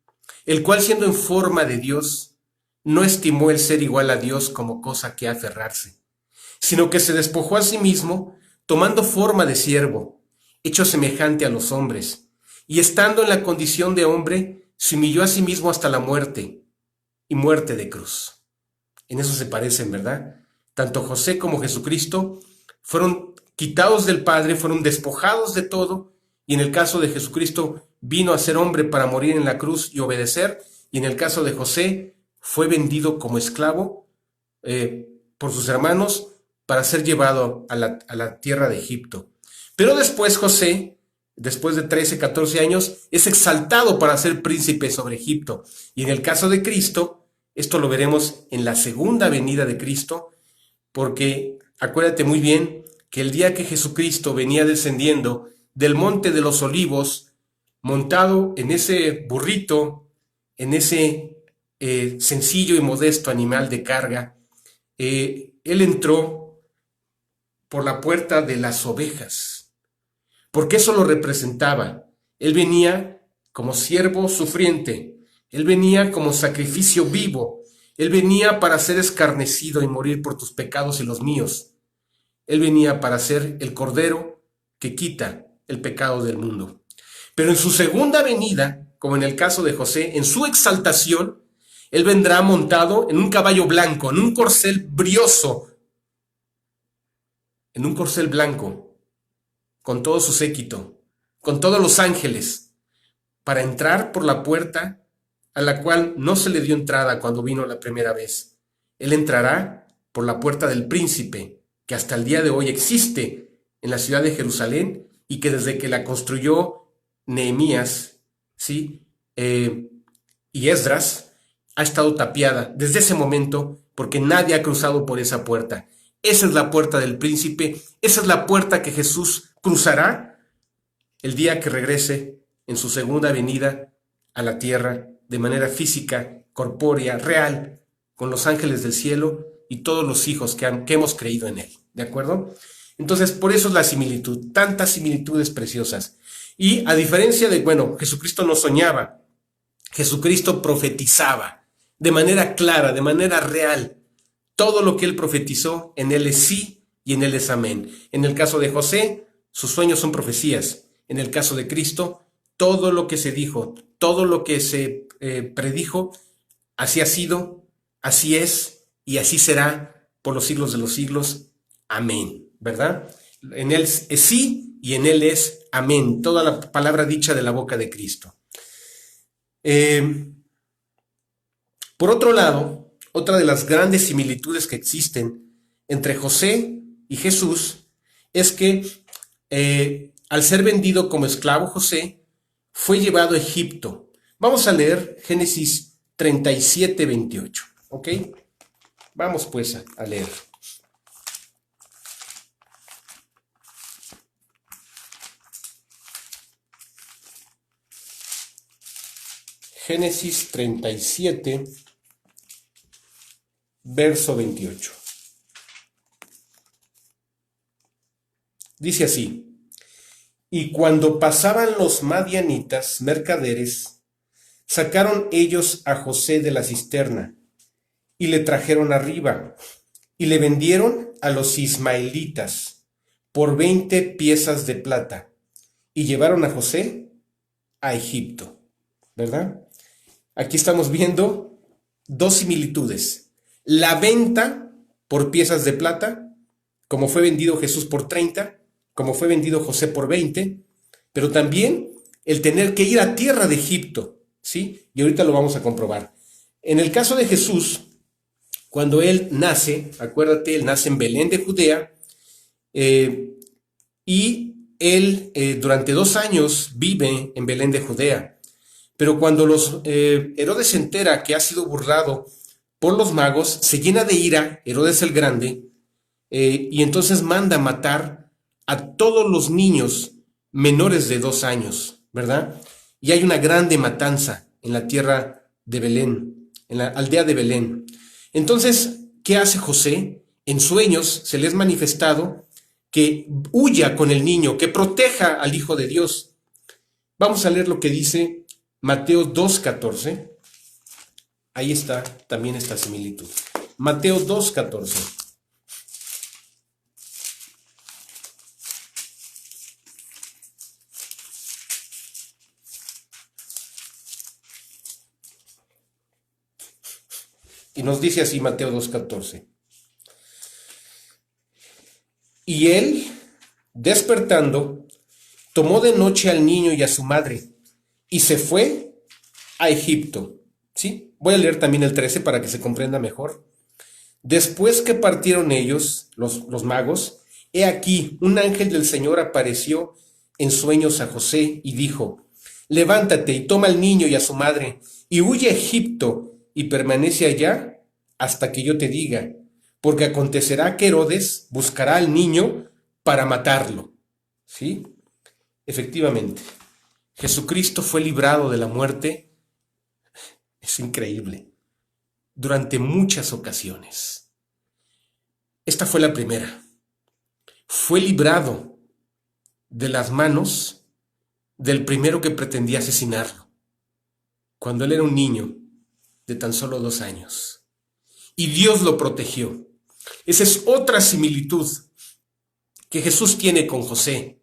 el cual siendo en forma de Dios, no estimó el ser igual a Dios como cosa que aferrarse, sino que se despojó a sí mismo, tomando forma de siervo, hecho semejante a los hombres, y estando en la condición de hombre, se humilló a sí mismo hasta la muerte, y muerte de cruz. En eso se parecen, ¿verdad? Tanto José como Jesucristo fueron quitados del Padre, fueron despojados de todo, y en el caso de Jesucristo vino a ser hombre para morir en la cruz y obedecer, y en el caso de José fue vendido como esclavo por sus hermanos para ser llevado a la tierra de Egipto. Pero después José, después de 13, 14 años, es exaltado para ser príncipe sobre Egipto. Y en el caso de Cristo, esto lo veremos en la segunda venida de Cristo, porque acuérdate muy bien que el día que Jesucristo venía descendiendo del monte de los olivos, montado en ese burrito, en ese sencillo y modesto animal de carga, él entró por la puerta de las ovejas, porque eso lo representaba. Él venía como siervo sufriente, él venía como sacrificio vivo, él venía para ser escarnecido y morir por tus pecados y los míos. Él venía para ser el cordero que quita el pecado del mundo. Pero en su segunda venida, como en el caso de José, en su exaltación, él vendrá montado en un caballo blanco, en un corcel brioso, en un corcel blanco, con todo su séquito, con todos los ángeles, para entrar por la puerta a la cual no se le dio entrada cuando vino la primera vez. Él entrará por la puerta del príncipe, que hasta el día de hoy existe en la ciudad de Jerusalén y que desde que la construyó Nehemías, ¿sí? Y Esdras, ha estado tapiada desde ese momento porque nadie ha cruzado por esa puerta. Esa es la puerta del príncipe, esa es la puerta que Jesús cruzará el día que regrese en su segunda venida a la tierra de manera física, corpórea, real, con los ángeles del cielo y todos los hijos que hemos creído en él, ¿de acuerdo? Entonces, por eso es la similitud, tantas similitudes preciosas. Y a diferencia de, Jesucristo no soñaba, Jesucristo profetizaba de manera clara, de manera real. Todo lo que él profetizó, en él es sí y en él es amén. En el caso de José, sus sueños son profecías. En el caso de Cristo, todo lo que se dijo, todo lo que se predijo, así ha sido, así es y así será por los siglos de los siglos. Amén, ¿verdad? En él es sí y en él es amén. Toda la palabra dicha de la boca de Cristo. Por otro lado, otra de las grandes similitudes que existen entre José y Jesús es que al ser vendido como esclavo, José fue llevado a Egipto. Vamos a leer Génesis 37, 28. ¿Ok? Vamos pues a leer. Génesis 37, verso 28. Dice así: y cuando pasaban los madianitas, mercaderes, sacaron ellos a José de la cisterna y le trajeron arriba y le vendieron a los ismaelitas por 20 piezas de plata y llevaron a José a Egipto. ¿Verdad? Aquí estamos viendo dos similitudes. La venta por piezas de plata, como fue vendido Jesús por 30, como fue vendido José por 20, pero también el tener que ir a tierra de Egipto, ¿sí? Y ahorita lo vamos a comprobar. En el caso de Jesús, cuando él nace, acuérdate, él nace en Belén de Judea, y él durante 2 años vive en Belén de Judea. Pero cuando Herodes se entera que ha sido burlado por los magos, se llena de ira, Herodes el Grande, y entonces manda matar a todos los niños menores de 2 años, ¿verdad? Y hay una grande matanza en la tierra de Belén, en la aldea de Belén. Entonces, ¿qué hace José? En sueños se le es manifestado que huya con el niño, que proteja al Hijo de Dios. Vamos a leer lo que dice Mateo 2:14, ahí está también esta similitud. Mateo 2:14. Y nos dice así Mateo 2:14. Y él, despertando, tomó de noche al niño y a su madre, y se fue a Egipto. ¿Sí? Voy a leer también el 13 para que se comprenda mejor. Después que partieron ellos, los magos, he aquí, un ángel del Señor apareció en sueños a José y dijo: levántate y toma al niño y a su madre, y huye a Egipto, y permanece allá hasta que yo te diga, porque acontecerá que Herodes buscará al niño para matarlo. ¿Sí? Efectivamente. Jesucristo fue librado de la muerte, es increíble, durante muchas ocasiones. Esta fue la primera. Fue librado de las manos del primero que pretendía asesinarlo, cuando él era un niño de tan solo 2 años. Y Dios lo protegió. Esa es otra similitud que Jesús tiene con José.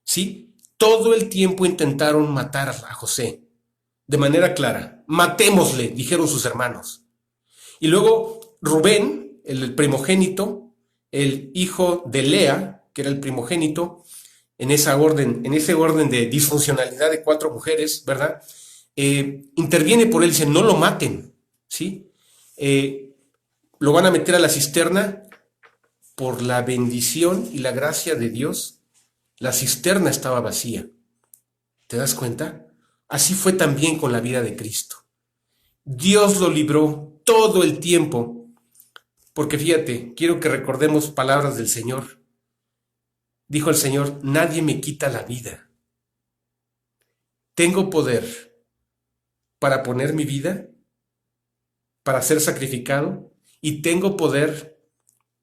¿Sí? Todo el tiempo intentaron matar a José, de manera clara. Matémosle, dijeron sus hermanos. Y luego Rubén, el primogénito, el hijo de Lea, que era el primogénito, en ese orden de disfuncionalidad de 4 mujeres, ¿verdad? Interviene por él y dice: no lo maten, ¿sí? Lo van a meter a la cisterna. Por la bendición y la gracia de Dios, la cisterna estaba vacía. ¿Te das cuenta? Así fue también con la vida de Cristo. Dios lo libró todo el tiempo, porque fíjate, quiero que recordemos palabras del Señor. Dijo el Señor: nadie me quita la vida. Tengo poder para poner mi vida, para ser sacrificado, y tengo poder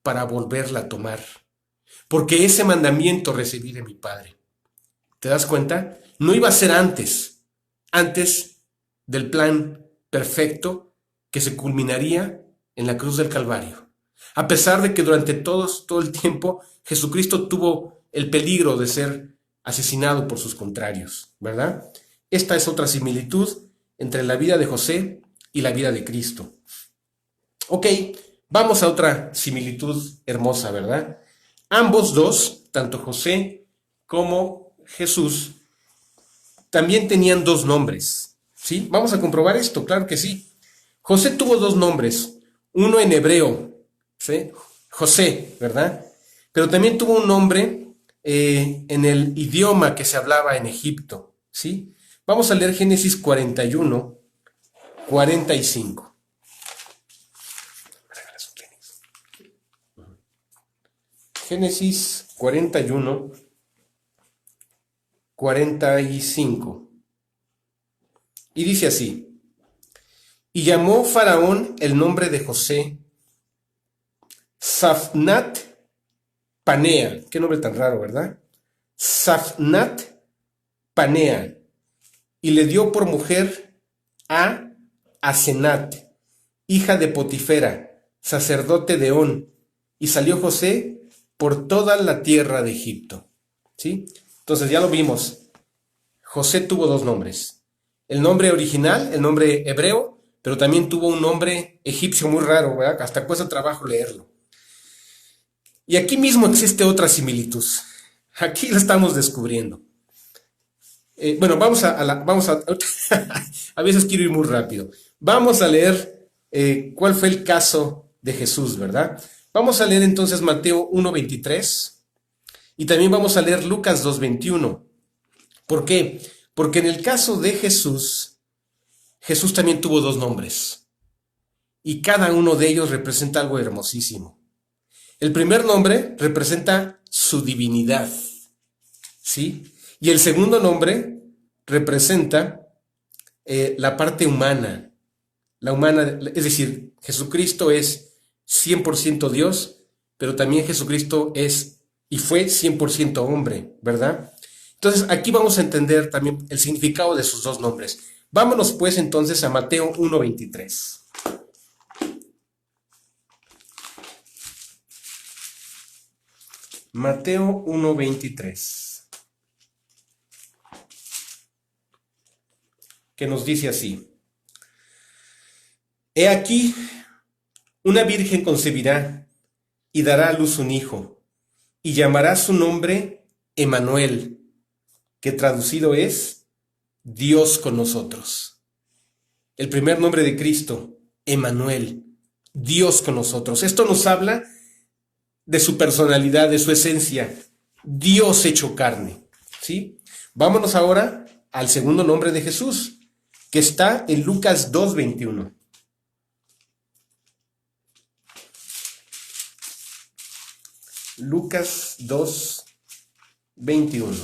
para volverla a tomar. Porque ese mandamiento recibí de mi Padre. ¿Te das cuenta? No iba a ser antes del plan perfecto que se culminaría en la cruz del Calvario. A pesar de que durante todo el tiempo Jesucristo tuvo el peligro de ser asesinado por sus contrarios, ¿verdad? Esta es otra similitud entre la vida de José y la vida de Cristo. Ok, vamos a otra similitud hermosa, ¿verdad? Ambos dos, tanto José como Jesús, también tenían 2 nombres. ¿Sí? Vamos a comprobar esto, claro que sí. José tuvo 2 nombres, uno en hebreo, ¿sí? José, ¿verdad? Pero también tuvo un nombre en el idioma que se hablaba en Egipto, ¿sí? Vamos a leer Génesis 41, 45. Génesis 41, 45. Y dice así: y llamó Faraón el nombre de José Safnat Panea. Qué nombre tan raro, ¿verdad? Safnat Panea. Y le dio por mujer a Asenat, hija de Potifera, sacerdote de On. Y salió José por toda la tierra de Egipto. ¿Sí? Entonces ya lo vimos. José tuvo dos nombres. El nombre original, el nombre hebreo, pero también tuvo un nombre egipcio muy raro, ¿verdad? Hasta cuesta trabajo leerlo. Y aquí mismo existe otra similitud. Aquí lo estamos descubriendo. Bueno, vamos a a veces quiero ir muy rápido. Vamos a leer cuál fue el caso de Jesús, ¿verdad? Vamos a leer entonces Mateo 1:23 y también vamos a leer Lucas 2:21. ¿Por qué? Porque en el caso de Jesús, Jesús también tuvo dos nombres y cada uno de ellos representa algo hermosísimo. El primer nombre representa su divinidad, ¿sí? Y el segundo nombre representa la parte humana, es decir, Jesucristo es 100% Dios, pero también Jesucristo es y fue 100% hombre, ¿verdad? Entonces aquí vamos a entender también el significado de sus dos nombres. Vámonos pues entonces a Mateo 1:23. Mateo 1:23, que nos dice así: he aquí, una virgen concebirá y dará a luz un hijo, y llamará su nombre Emmanuel, que traducido es Dios con nosotros. El primer nombre de Cristo, Emmanuel, Dios con nosotros. Esto nos habla de su personalidad, de su esencia, Dios hecho carne, ¿sí? Vámonos ahora al segundo nombre de Jesús, que está en Lucas 2:21. Lucas 2:21.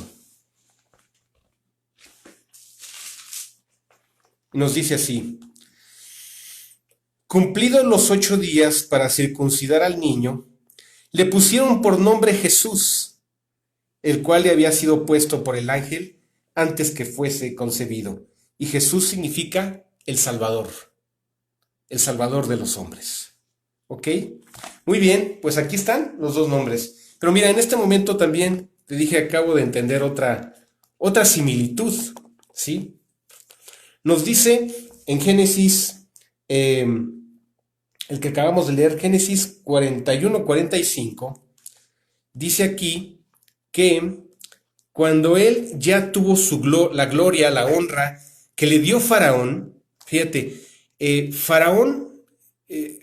Nos dice así: cumplidos los 8 días para circuncidar al niño, le pusieron por nombre Jesús, el cual le había sido puesto por el ángel antes que fuese concebido. Y Jesús significa el Salvador de los hombres. ¿Ok? Muy bien, pues aquí están los dos nombres. Pero mira, en este momento también te dije, acabo de entender otra similitud, ¿sí? Nos dice en Génesis, el que acabamos de leer, Génesis 41-45, dice aquí que cuando él ya tuvo la gloria, la honra que le dio Faraón, fíjate, Faraón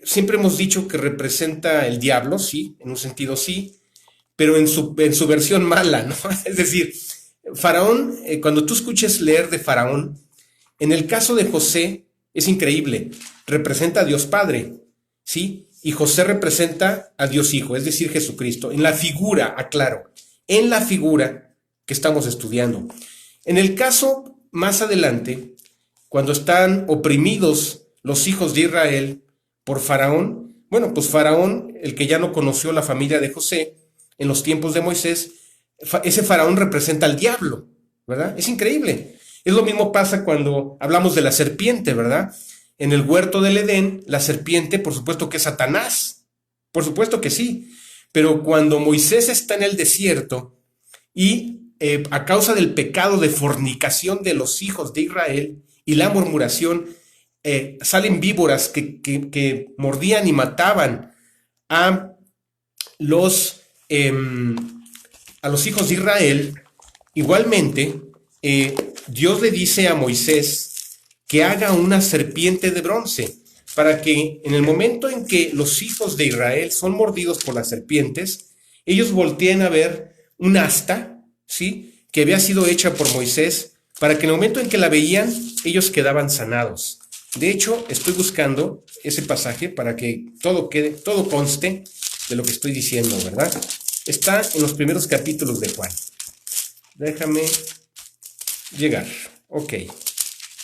siempre hemos dicho que representa el diablo, sí, en un sentido sí, pero en su versión mala, ¿no? Es decir, Faraón, cuando tú escuches leer de Faraón, en el caso de José es increíble, representa a Dios Padre, ¿sí? Y José representa a Dios Hijo, es decir, Jesucristo, en la figura, aclaro, en la figura que estamos estudiando. En el caso más adelante, cuando están oprimidos los hijos de Israel por Faraón, bueno, pues Faraón, el que ya no conoció la familia de José en los tiempos de Moisés, ese Faraón representa al diablo, ¿verdad? Es increíble. Es lo mismo pasa cuando hablamos de la serpiente, ¿verdad? En el huerto del Edén, la serpiente, por supuesto que es Satanás, por supuesto que sí, pero cuando Moisés está en el desierto y a causa del pecado de fornicación de los hijos de Israel y la murmuración, salen víboras que mordían y mataban a los hijos de Israel. Igualmente, Dios le dice a Moisés que haga una serpiente de bronce, para que en el momento en que los hijos de Israel son mordidos por las serpientes, ellos volteen a ver un asta, ¿sí? Que había sido hecha por Moisés para que en el momento en que la veían, ellos quedaban sanados. De hecho, estoy buscando ese pasaje para que todo conste de lo que estoy diciendo, ¿verdad? Está en los primeros capítulos de Juan. Déjame llegar. Ok,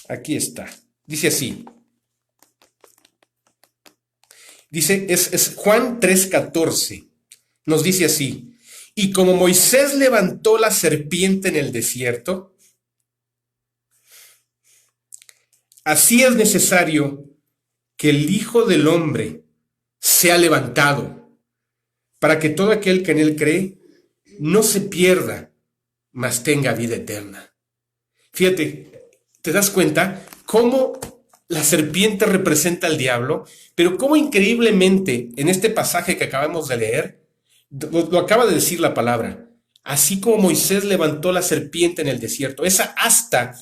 aquí está. Dice así. Dice, es Juan 3:14. Nos dice así. Y como Moisés levantó la serpiente en el desierto, así es necesario que el Hijo del Hombre sea levantado, para que todo aquel que en él cree no se pierda, mas tenga vida eterna. Fíjate, ¿te das cuenta cómo la serpiente representa al diablo? Pero cómo increíblemente en este pasaje que acabamos de leer, lo acaba de decir la palabra, así como Moisés levantó la serpiente en el desierto, esa asta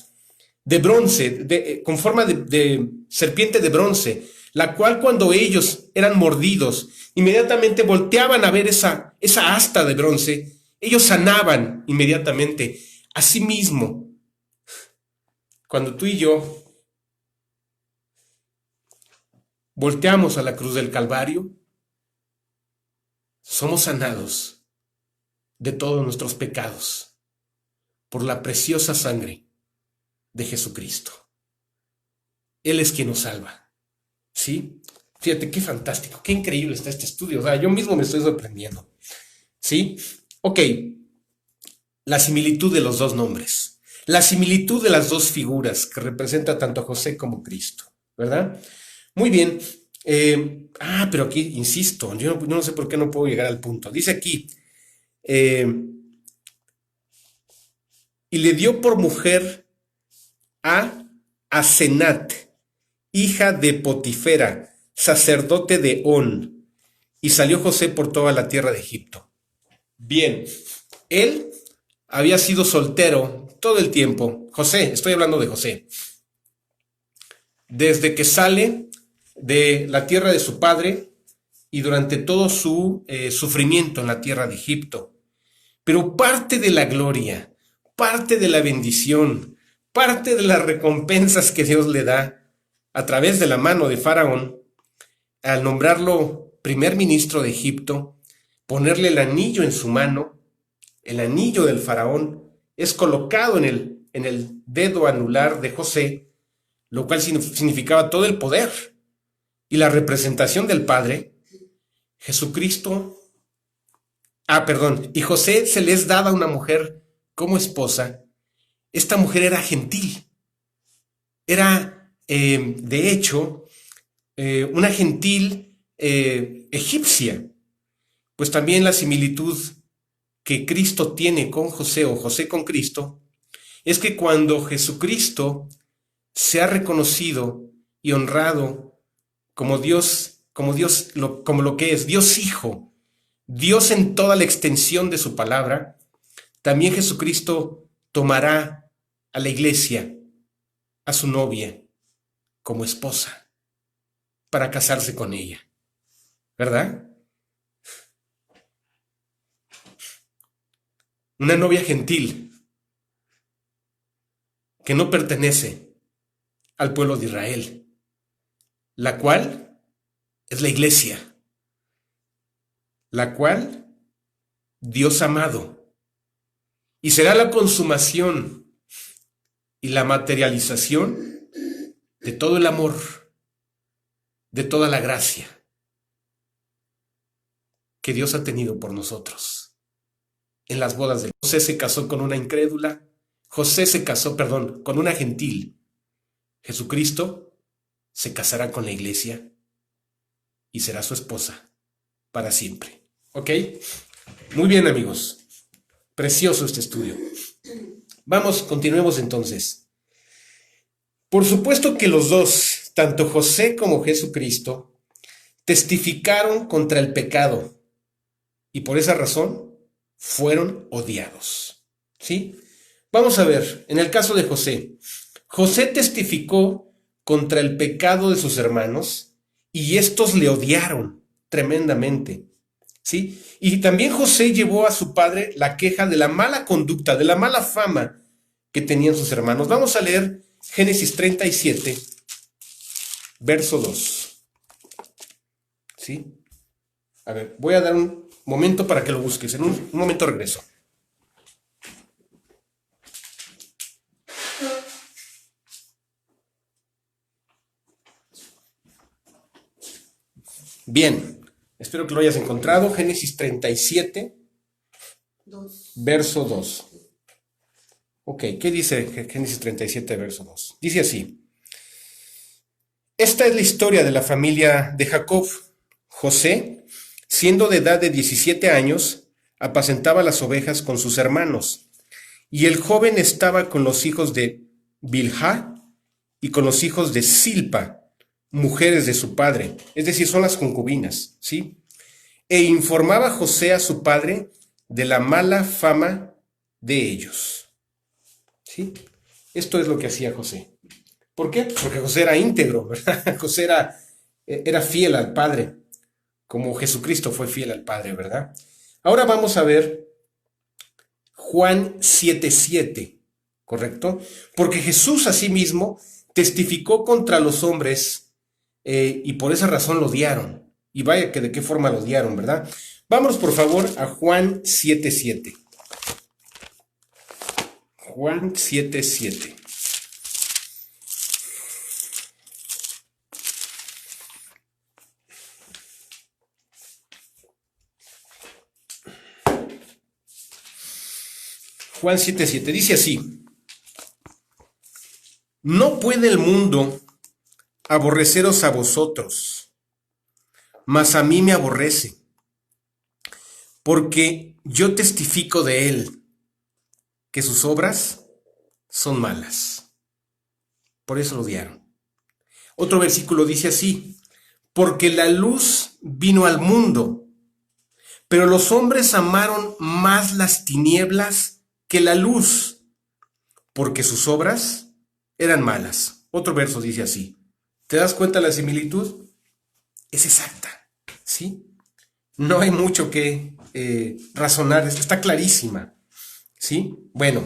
de bronce, con forma de serpiente de bronce, la cual cuando ellos eran mordidos, inmediatamente volteaban a ver esa asta de bronce, ellos sanaban inmediatamente. Asimismo, cuando tú y yo volteamos a la cruz del Calvario, somos sanados de todos nuestros pecados por la preciosa sangre de Jesucristo. Él es quien nos salva. ¿Sí? Fíjate, qué fantástico, qué increíble está este estudio. O sea, yo mismo me estoy sorprendiendo. ¿Sí? Ok. La similitud de los dos nombres. La similitud de las dos figuras que representa tanto a José como Cristo. ¿Verdad? Muy bien. Pero aquí, insisto, yo no sé por qué no puedo llegar al punto. Dice aquí, y le dio por mujer a Asenat, hija de Potifera, sacerdote de On, y salió José por toda la tierra de Egipto. Bien, él había sido soltero todo el tiempo. José, estoy hablando de José. Desde que sale de la tierra de su padre y durante todo su sufrimiento en la tierra de Egipto. Pero parte de la gloria, parte de la bendición, parte de las recompensas que Dios le da a través de la mano de Faraón, al nombrarlo primer ministro de Egipto, ponerle el anillo en su mano, el anillo del Faraón es colocado en el dedo anular de José, lo cual significaba todo el poder y la representación del Padre. Jesucristo, y José se les daba a una mujer como esposa. Esta mujer era gentil, era de hecho una gentil egipcia, pues también la similitud que Cristo tiene con José o José con Cristo es que cuando Jesucristo se ha reconocido y honrado como lo que es Dios Hijo, Dios en toda la extensión de su palabra, también Jesucristo tomará a la iglesia, a su novia, como esposa, para casarse con ella, ¿verdad? Una novia gentil que no pertenece al pueblo de Israel, la cual es la iglesia, la cual Dios amado, y será la consumación y la materialización de todo el amor, de toda la gracia que Dios ha tenido por nosotros. En las bodas de José se casó con una incrédula, con una gentil. Jesucristo se casará con la iglesia y será su esposa para siempre. ¿Ok? Muy bien, amigos. Precioso este estudio. Vamos, continuemos entonces. Por supuesto que los dos, tanto José como Jesucristo, testificaron contra el pecado y por esa razón fueron odiados. ¿Sí? Vamos a ver, en el caso de José, José testificó contra el pecado de sus hermanos y estos le odiaron tremendamente. ¿sí? Y también José llevó a su padre la queja de la mala conducta, de la mala fama que tenían sus hermanos. Vamos a leer Génesis 37, verso 2, ¿sí? A ver, voy a dar un momento para que lo busques. En un momento regreso. Bien, espero que lo hayas encontrado. Génesis 37, verso 2. Ok, ¿qué dice Génesis 37, verso 2? Dice así. Esta es la historia de la familia de Jacob. José, siendo de edad de 17 años, apacentaba las ovejas con sus hermanos. Y el joven estaba con los hijos de Bilhá y con los hijos de Silpa, mujeres de su padre, es decir, son las concubinas, ¿sí? E informaba José a su padre de la mala fama de ellos, ¿sí? Esto es lo que hacía José. ¿Por qué? Porque José era íntegro, ¿verdad? José era fiel al Padre, como Jesucristo fue fiel al Padre, ¿verdad? Ahora vamos a ver Juan 7:7, ¿correcto? Porque Jesús asimismo testificó contra los hombres y por esa razón lo odiaron. Y vaya que de qué forma lo odiaron, ¿verdad? Vámonos por favor a Juan 7:7. Juan 7:7. Juan 7:7 dice así: no puede el mundo aborreceros a vosotros, mas a mí me aborrece, porque yo testifico de él que sus obras son malas. Por eso lo odiaron. Otro versículo dice así: porque la luz vino al mundo, pero los hombres amaron más las tinieblas que la luz, porque sus obras eran malas. Otro verso dice así. ¿Te das cuenta la similitud? Es exacta, ¿sí? No hay mucho que razonar, está clarísima, ¿sí? Bueno,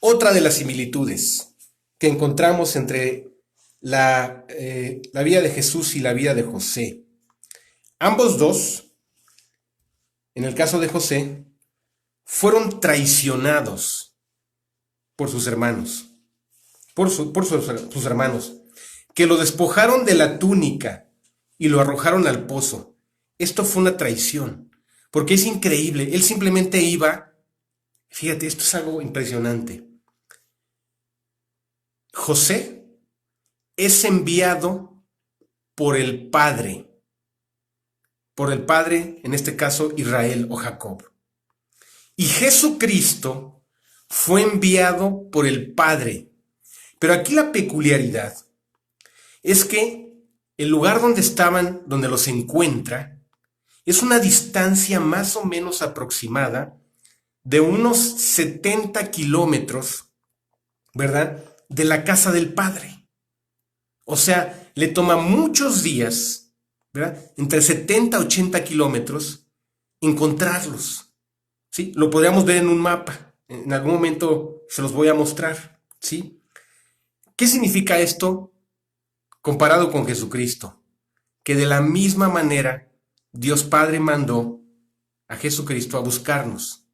otra de las similitudes que encontramos entre la vida de Jesús y la vida de José. Ambos dos, en el caso de José, fueron traicionados por sus hermanos, por sus hermanos, que lo despojaron de la túnica y lo arrojaron al pozo. Esto fue una traición, porque es increíble. Él simplemente iba, fíjate, esto es algo impresionante. José es enviado por el Padre, en este caso Israel o Jacob. Y Jesucristo fue enviado por el Padre. Pero aquí la peculiaridad es que el lugar donde estaban, donde los encuentra, es una distancia más o menos aproximada de unos 70 kilómetros, ¿verdad?, de la casa del Padre. O sea, le toma muchos días, ¿verdad?, entre 70 a 80 kilómetros, encontrarlos, ¿sí? Lo podríamos ver en un mapa. En algún momento se los voy a mostrar, ¿sí? ¿Qué significa esto comparado con Jesucristo? Que de la misma manera Dios Padre mandó a Jesucristo a buscarnos.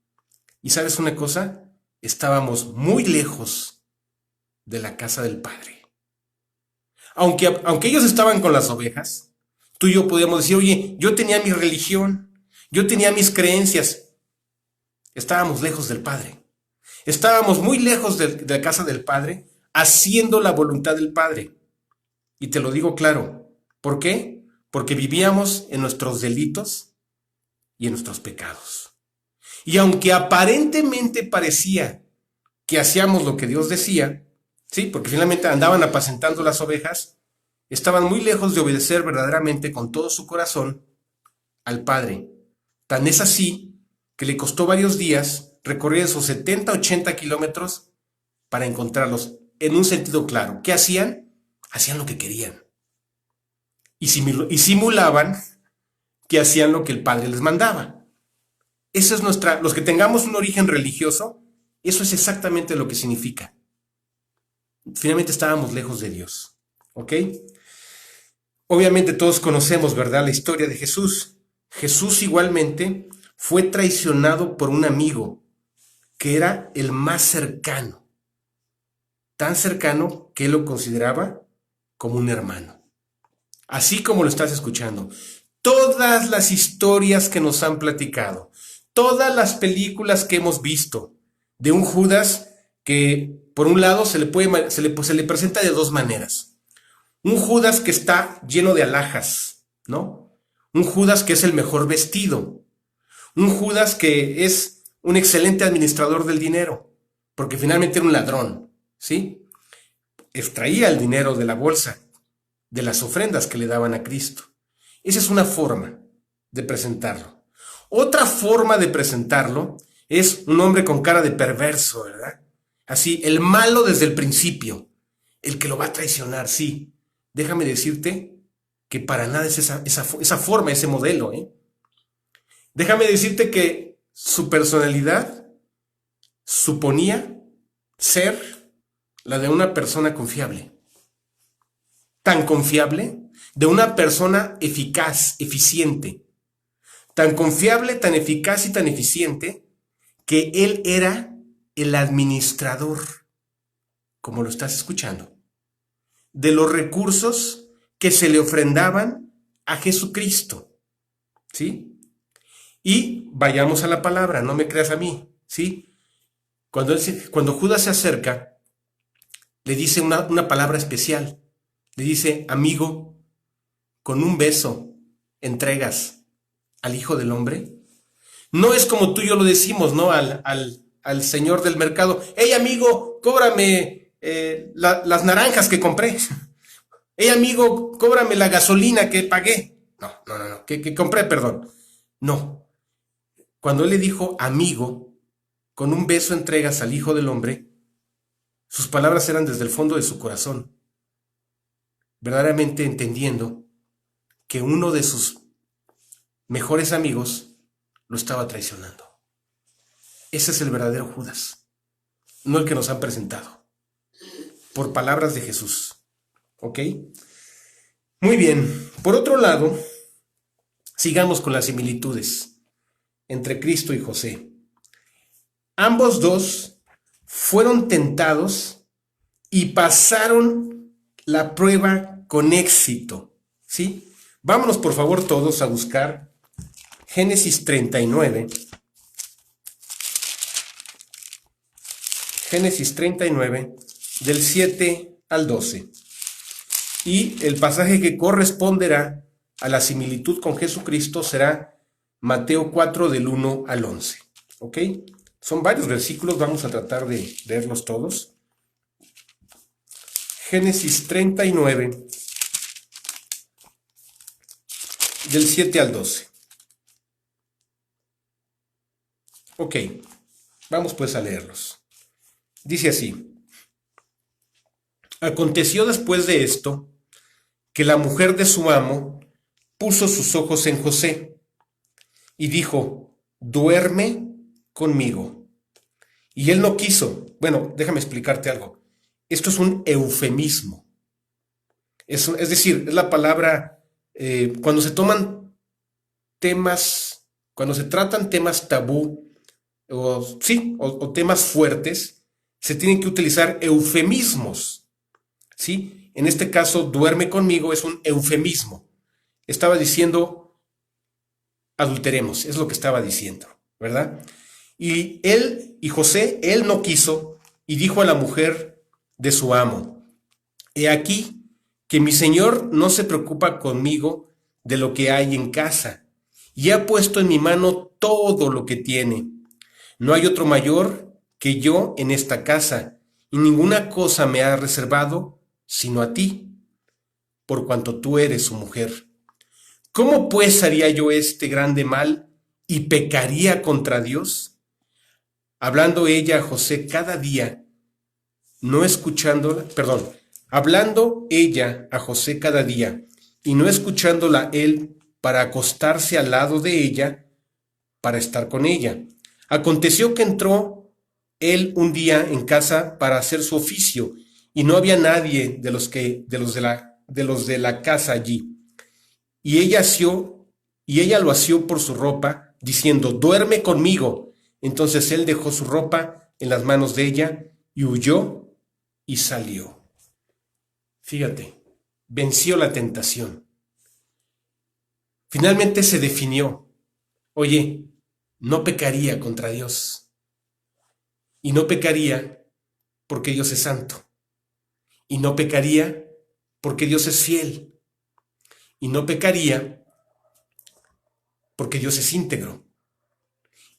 ¿Y sabes una cosa? Estábamos muy lejos de la casa del Padre. Aunque ellos estaban con las ovejas, tú y yo podíamos decir, oye, yo tenía mi religión, yo tenía mis creencias. Estábamos lejos del Padre. Estábamos muy lejos de la casa del Padre, haciendo la voluntad del Padre. Y te lo digo claro. ¿Por qué? Porque vivíamos en nuestros delitos y en nuestros pecados. Y aunque aparentemente parecía que hacíamos lo que Dios decía, sí, porque finalmente andaban apacentando las ovejas, estaban muy lejos de obedecer verdaderamente con todo su corazón al Padre. Tan es así que le costó varios días recorrer esos 70, 80 kilómetros para encontrarlos en un sentido claro. ¿Qué hacían? Hacían lo que querían. Y simulaban que hacían lo que el Padre les mandaba. Esa es los que tengamos un origen religioso, eso es exactamente lo que significa. Finalmente estábamos lejos de Dios. ¿Ok? Obviamente todos conocemos, ¿verdad?, la historia de Jesús. Jesús igualmente fue traicionado por un amigo que era el más cercano. Tan cercano que él lo consideraba como un hermano. Así como lo estás escuchando. Todas las historias que nos han platicado, todas las películas que hemos visto de un Judas que por un lado se le presenta de dos maneras. Un Judas que está lleno de alhajas, ¿no? Un Judas que es el mejor vestido. Un Judas que es un excelente administrador del dinero, porque finalmente era un ladrón, ¿sí? Extraía el dinero de la bolsa, de las ofrendas que le daban a Cristo. Esa es una forma de presentarlo. Otra forma de presentarlo es un hombre con cara de perverso, ¿verdad? Así, el malo desde el principio, el que lo va a traicionar, sí. Déjame decirte que para nada es esa forma, ese modelo, ¿eh? Déjame decirte que su personalidad suponía ser la de una persona confiable. Tan confiable, de una persona eficaz, eficiente. Tan confiable, tan eficaz y tan eficiente que él era el administrador, como lo estás escuchando, de los recursos que se le ofrendaban a Jesucristo, ¿sí? Y vayamos a la palabra, no me creas a mí, ¿sí? Cuando Judas se acerca, le dice una palabra especial. Le dice, amigo, con un beso entregas al Hijo del Hombre. No es como tú y yo lo decimos, ¿no? Al señor del mercado. Hey, amigo, cóbrame las naranjas que compré. Hey, amigo, cóbrame la gasolina que pagué. No, que compré, perdón. No. Cuando él le dijo, amigo, con un beso entregas al Hijo del Hombre, sus palabras eran desde el fondo de su corazón, verdaderamente entendiendo que uno de sus mejores amigos lo estaba traicionando. Ese es el verdadero Judas, no el que nos han presentado, por palabras de Jesús. ¿Ok? Muy bien. Por otro lado, sigamos con las similitudes entre Cristo y José. Ambos dos fueron tentados y pasaron la prueba con éxito, ¿sí? Vámonos por favor todos a buscar Génesis 39. Génesis 39, del 7 al 12. Y el pasaje que corresponderá a la similitud con Jesucristo será Mateo 4, del 1 al 11. ¿Ok? Son varios versículos, vamos a tratar de leerlos todos. Génesis 39, del 7 al 12. Ok, vamos pues a leerlos. Dice así: Aconteció después de esto que la mujer de su amo puso sus ojos en José y dijo, duerme conmigo. Y él no quiso. Bueno, déjame explicarte algo. Esto es un eufemismo. Es decir, es la palabra, cuando se toman temas, cuando se tratan temas tabú, o temas fuertes, se tienen que utilizar eufemismos, ¿sí? En este caso, duerme conmigo es un eufemismo. Estaba diciendo, adulteremos, es lo que estaba diciendo, ¿verdad? Y José, él no quiso, y dijo a la mujer de su amo, he aquí que mi señor no se preocupa conmigo de lo que hay en casa, y ha puesto en mi mano todo lo que tiene. No hay otro mayor que yo en esta casa, y ninguna cosa me ha reservado sino a ti, por cuanto tú eres su mujer. ¿Cómo pues haría yo este grande mal y pecaría contra Dios? Hablando ella a José cada día, hablando ella a José cada día, y no escuchándola él para acostarse al lado de ella, para estar con ella. Aconteció que entró él un día en casa para hacer su oficio, y no había nadie de los de la casa allí. Y ella lo asió por su ropa, diciendo: duerme conmigo. Entonces él dejó su ropa en las manos de ella y huyó y salió. Fíjate, venció la tentación. Finalmente se definió. Oye, no pecaría contra Dios. Y no pecaría porque Dios es santo. Y no pecaría porque Dios es fiel. Y no pecaría porque Dios es íntegro.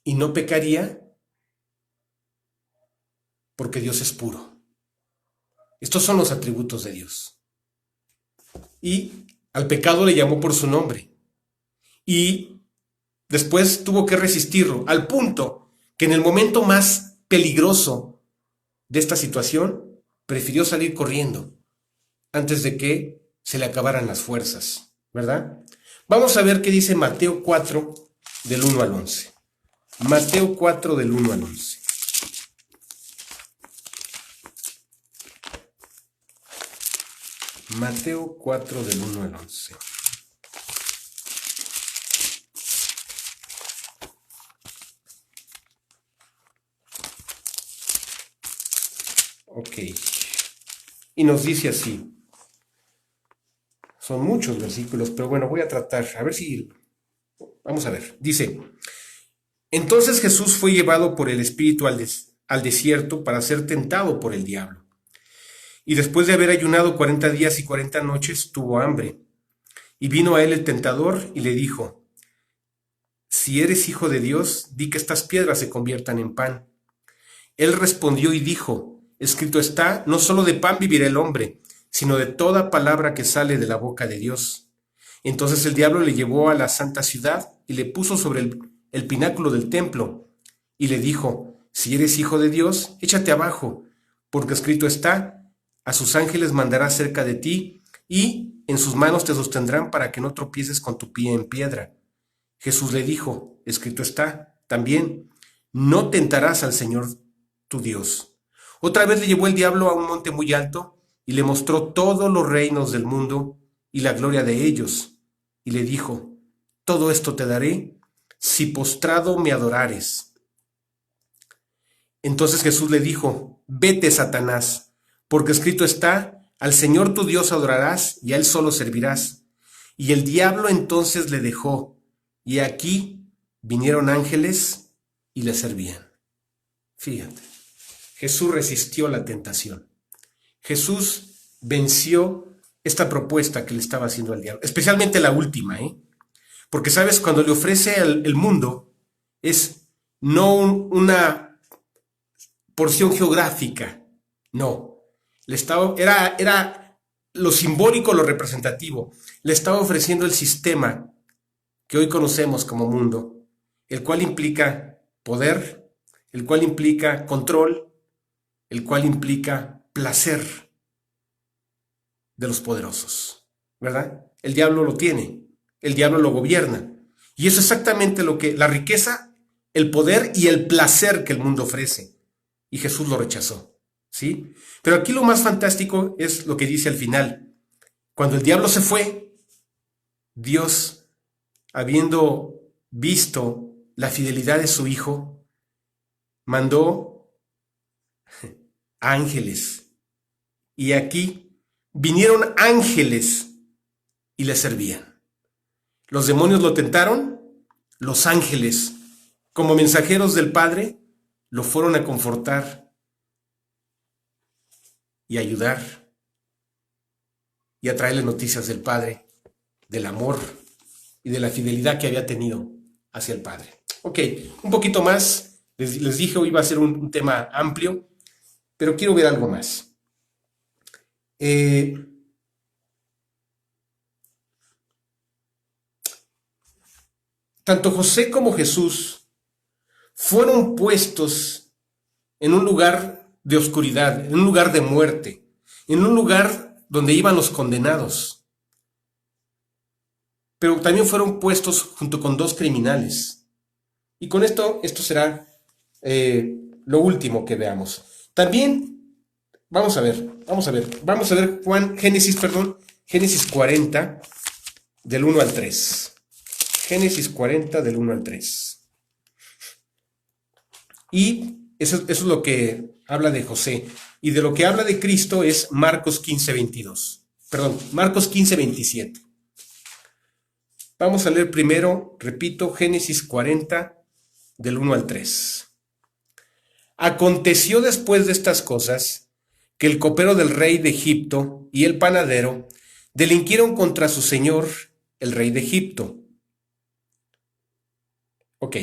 Y no pecaría porque Dios es puro. Estos son los atributos de Dios. Y al pecado le llamó por su nombre. Y después tuvo que resistirlo, al punto que en el momento más peligroso de esta situación, prefirió salir corriendo antes de que se le acabaran las fuerzas, ¿verdad? Vamos a ver qué dice Mateo 4, del 1 al 11. Mateo 4, del 1 al 11. Mateo 4, del 1 al 11. Ok. Y nos dice así. Son muchos versículos, pero bueno, voy a tratar, a ver si... Vamos a ver. Dice: entonces Jesús fue llevado por el Espíritu al desierto para ser tentado por el diablo. Y después de haber ayunado 40 días y 40 noches, tuvo hambre. Y vino a él el tentador y le dijo: si eres hijo de Dios, di que estas piedras se conviertan en pan. Él respondió y dijo: escrito está, no solo de pan vivirá el hombre, sino de toda palabra que sale de la boca de Dios. Entonces el diablo le llevó a la santa ciudad y le puso sobre el pináculo del templo y le dijo: si eres hijo de Dios, échate abajo, porque escrito está, a sus ángeles mandará cerca de ti y en sus manos te sostendrán para que no tropieces con tu pie en piedra. Jesús le dijo: escrito está también, no tentarás al Señor tu Dios. Otra vez le llevó el diablo a un monte muy alto y le mostró todos los reinos del mundo y la gloria de ellos. Y le dijo: todo esto te daré si postrado me adorares. Entonces Jesús le dijo: vete, Satanás, porque escrito está, al Señor tu Dios adorarás y a Él solo servirás. Y el diablo entonces le dejó, y aquí vinieron ángeles y le servían. Fíjate, Jesús resistió la tentación. Jesús venció esta propuesta que le estaba haciendo al diablo, especialmente la última, porque sabes, cuando le ofrece el mundo, es no una porción geográfica, no, era lo simbólico, lo representativo. Le estaba ofreciendo el sistema que hoy conocemos como mundo, el cual implica poder, el cual implica control, el cual implica placer de los poderosos, ¿verdad? El diablo lo tiene, el diablo lo gobierna. Y eso es exactamente lo que, la riqueza, el poder y el placer que el mundo ofrece. Y Jesús lo rechazó, ¿sí? Pero aquí lo más fantástico es lo que dice al final. Cuando el diablo se fue, Dios, habiendo visto la fidelidad de su Hijo, mandó ángeles. Y aquí vinieron ángeles y le servían. Los demonios lo tentaron, los ángeles, como mensajeros del Padre, lo fueron a confortar y ayudar y a traerle noticias del Padre, del amor y de la fidelidad que había tenido hacia el Padre. Ok, un poquito más. Les dije hoy iba a ser un tema amplio, pero quiero ver algo más. Tanto José como Jesús fueron puestos en un lugar de oscuridad, en un lugar de muerte, en un lugar donde iban los condenados. pero también fueron puestos junto con dos criminales. Y con esto será lo último que veamos. También, vamos a ver Génesis 40, del 1 al 3. Génesis 40, del 1 al 3. Y eso es lo que habla de José. Y de lo que habla de Cristo es Marcos 15, 22. Perdón, Marcos 15, 27. Vamos a leer primero, repito, Génesis 40, del 1 al 3. Aconteció después de estas cosas que el copero del rey de Egipto y el panadero delinquieron contra su señor, el rey de Egipto. Ok.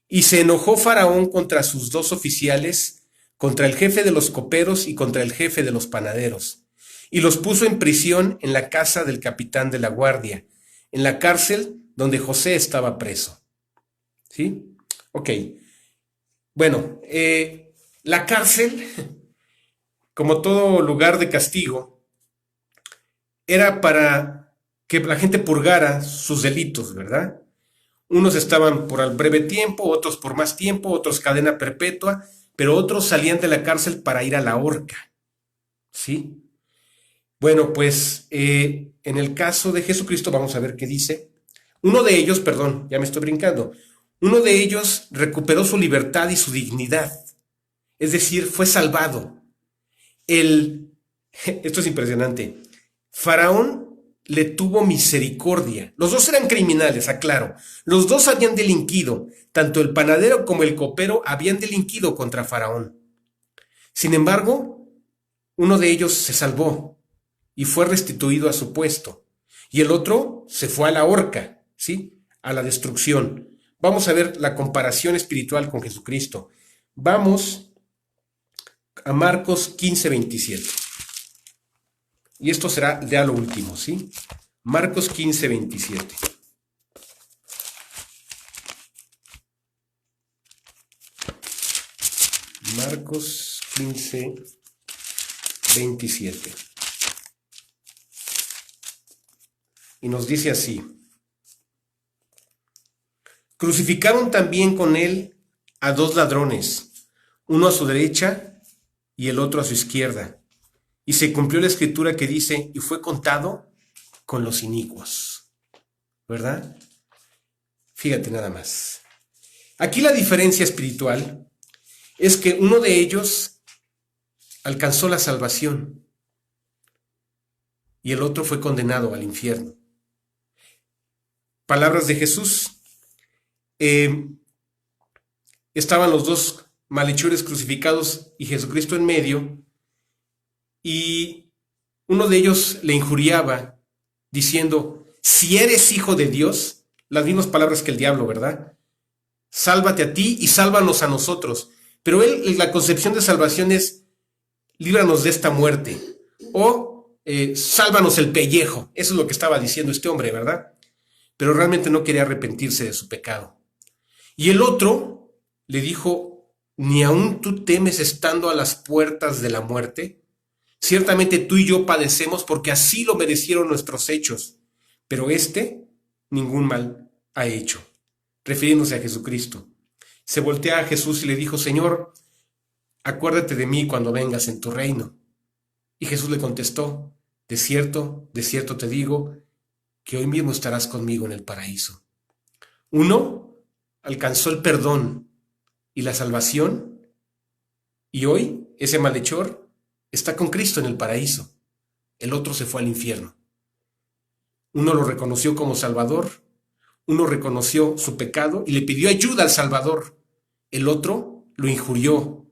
Y se enojó Faraón contra sus dos oficiales, contra el jefe de los coperos y contra el jefe de los panaderos, y los puso en prisión en la casa del capitán de la guardia, en la cárcel donde José estaba preso. ¿Sí? Ok. Bueno, la cárcel, como todo lugar de castigo, era para que la gente purgara sus delitos, ¿verdad? Unos estaban por al breve tiempo, otros por más tiempo, otros cadena perpetua, pero otros salían de la cárcel para ir a la horca. ¿Sí? Bueno, pues en el caso de Jesucristo vamos a ver qué dice. Uno de ellos, perdón, ya me estoy brincando, uno de ellos recuperó su libertad y su dignidad. Es decir, fue salvado. Esto es impresionante. Faraón le tuvo misericordia. Los dos eran criminales, aclaro. Los dos habían delinquido. Tanto el panadero como el copero habían delinquido contra Faraón. Sin embargo, uno de ellos se salvó y fue restituido a su puesto. Y el otro se fue a la horca, ¿sí? A la destrucción. Vamos a ver la comparación espiritual con Jesucristo. Vamos a Marcos 15, 27. Y esto será ya lo último, ¿sí? Marcos 15, 27. Marcos 15, 27. Y nos dice así: crucificaron también con él a dos ladrones, uno a su derecha y el otro a su izquierda. Y se cumplió la escritura que dice, y fue contado con los inicuos. ¿Verdad? Fíjate nada más. Aquí la diferencia espiritual es que uno de ellos alcanzó la salvación y el otro fue condenado al infierno. Palabras de Jesús. Estaban los dos malhechores crucificados y Jesucristo en medio. Y uno de ellos le injuriaba diciendo, si eres hijo de Dios, las mismas palabras que el diablo, ¿verdad? Sálvate a ti y sálvanos a nosotros. Pero la concepción de salvación es, líbranos de esta muerte. O sálvanos el pellejo. Eso es lo que estaba diciendo este hombre, ¿verdad? Pero realmente no quería arrepentirse de su pecado. Y el otro le dijo, ¿ni aún tú temes estando a las puertas de la muerte? Ciertamente tú y yo padecemos porque así lo merecieron nuestros hechos, pero ningún mal ha hecho. Refiriéndose a Jesucristo. Se voltea a Jesús y le dijo, Señor, acuérdate de mí cuando vengas en tu reino. Y Jesús le contestó, de cierto te digo, que hoy mismo estarás conmigo en el paraíso. Uno alcanzó el perdón y la salvación, y hoy ese malhechor está con Cristo en el paraíso. El otro se fue al infierno. Uno lo reconoció como Salvador, uno reconoció su pecado y le pidió ayuda al Salvador. El otro lo injurió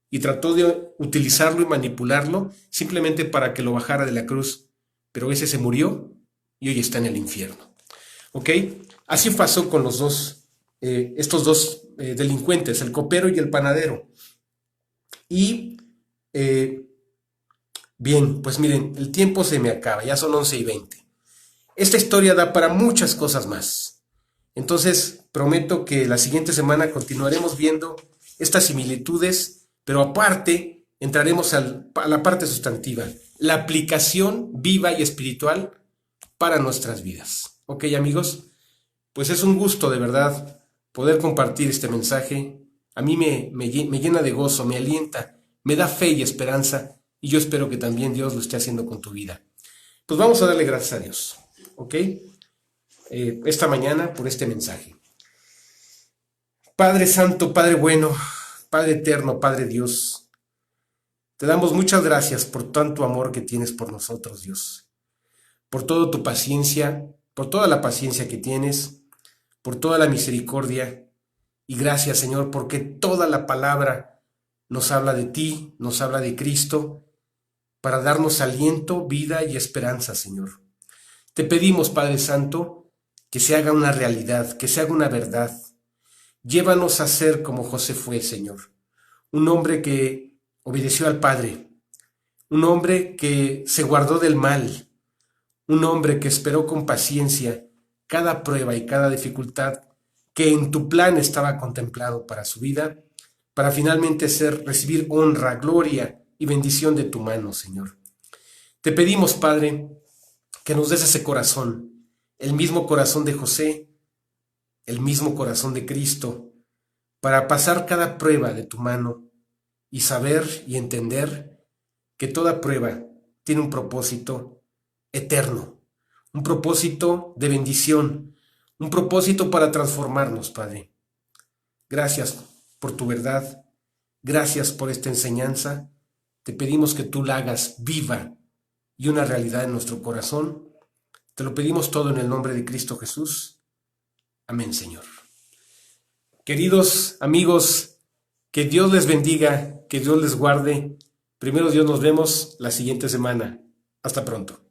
y trató de utilizarlo y manipularlo simplemente para que lo bajara de la cruz. Pero ese se murió y hoy está en el infierno. ¿Ok? Así pasó con los dos, estos dos delincuentes, el copero y el panadero. Y bien, pues miren, el tiempo se me acaba, ya son 11:20. Esta historia da para muchas cosas más. Entonces, prometo que la siguiente semana continuaremos viendo estas similitudes, pero aparte entraremos a la parte sustantiva, la aplicación viva y espiritual para nuestras vidas. Ok, amigos, pues es un gusto de verdad poder compartir este mensaje. A mí me llena de gozo, me alienta, me da fe y esperanza, y yo espero que también Dios lo esté haciendo con tu vida. Pues vamos a darle gracias a Dios, ¿ok? Esta mañana por este mensaje. Padre Santo, Padre bueno, Padre eterno, Padre Dios, te damos muchas gracias por tanto amor que tienes por nosotros, Dios, por toda tu paciencia, por toda la paciencia que tienes, por toda la misericordia, y gracias, Señor, porque toda la palabra nos habla de ti, nos habla de Cristo, para darnos aliento, vida y esperanza, Señor. Te pedimos, Padre Santo, que se haga una realidad, que se haga una verdad. Llévanos a ser como José fue, Señor. Un hombre que obedeció al Padre, un hombre que se guardó del mal, un hombre que esperó con paciencia cada prueba y cada dificultad que en tu plan estaba contemplado para su vida, para finalmente recibir honra, gloria y bendición de tu mano, Señor. Te pedimos, Padre, que nos des ese corazón, el mismo corazón de José, el mismo corazón de Cristo, para pasar cada prueba de tu mano y saber y entender que toda prueba tiene un propósito eterno, un propósito de bendición, un propósito para transformarnos, Padre. Gracias por tu verdad, gracias por esta enseñanza. Te pedimos que tú la hagas viva y una realidad en nuestro corazón. Te lo pedimos todo en el nombre de Cristo Jesús. Amén, Señor. Queridos amigos, que Dios les bendiga, que Dios les guarde. Primero Dios, nos vemos la siguiente semana. Hasta pronto.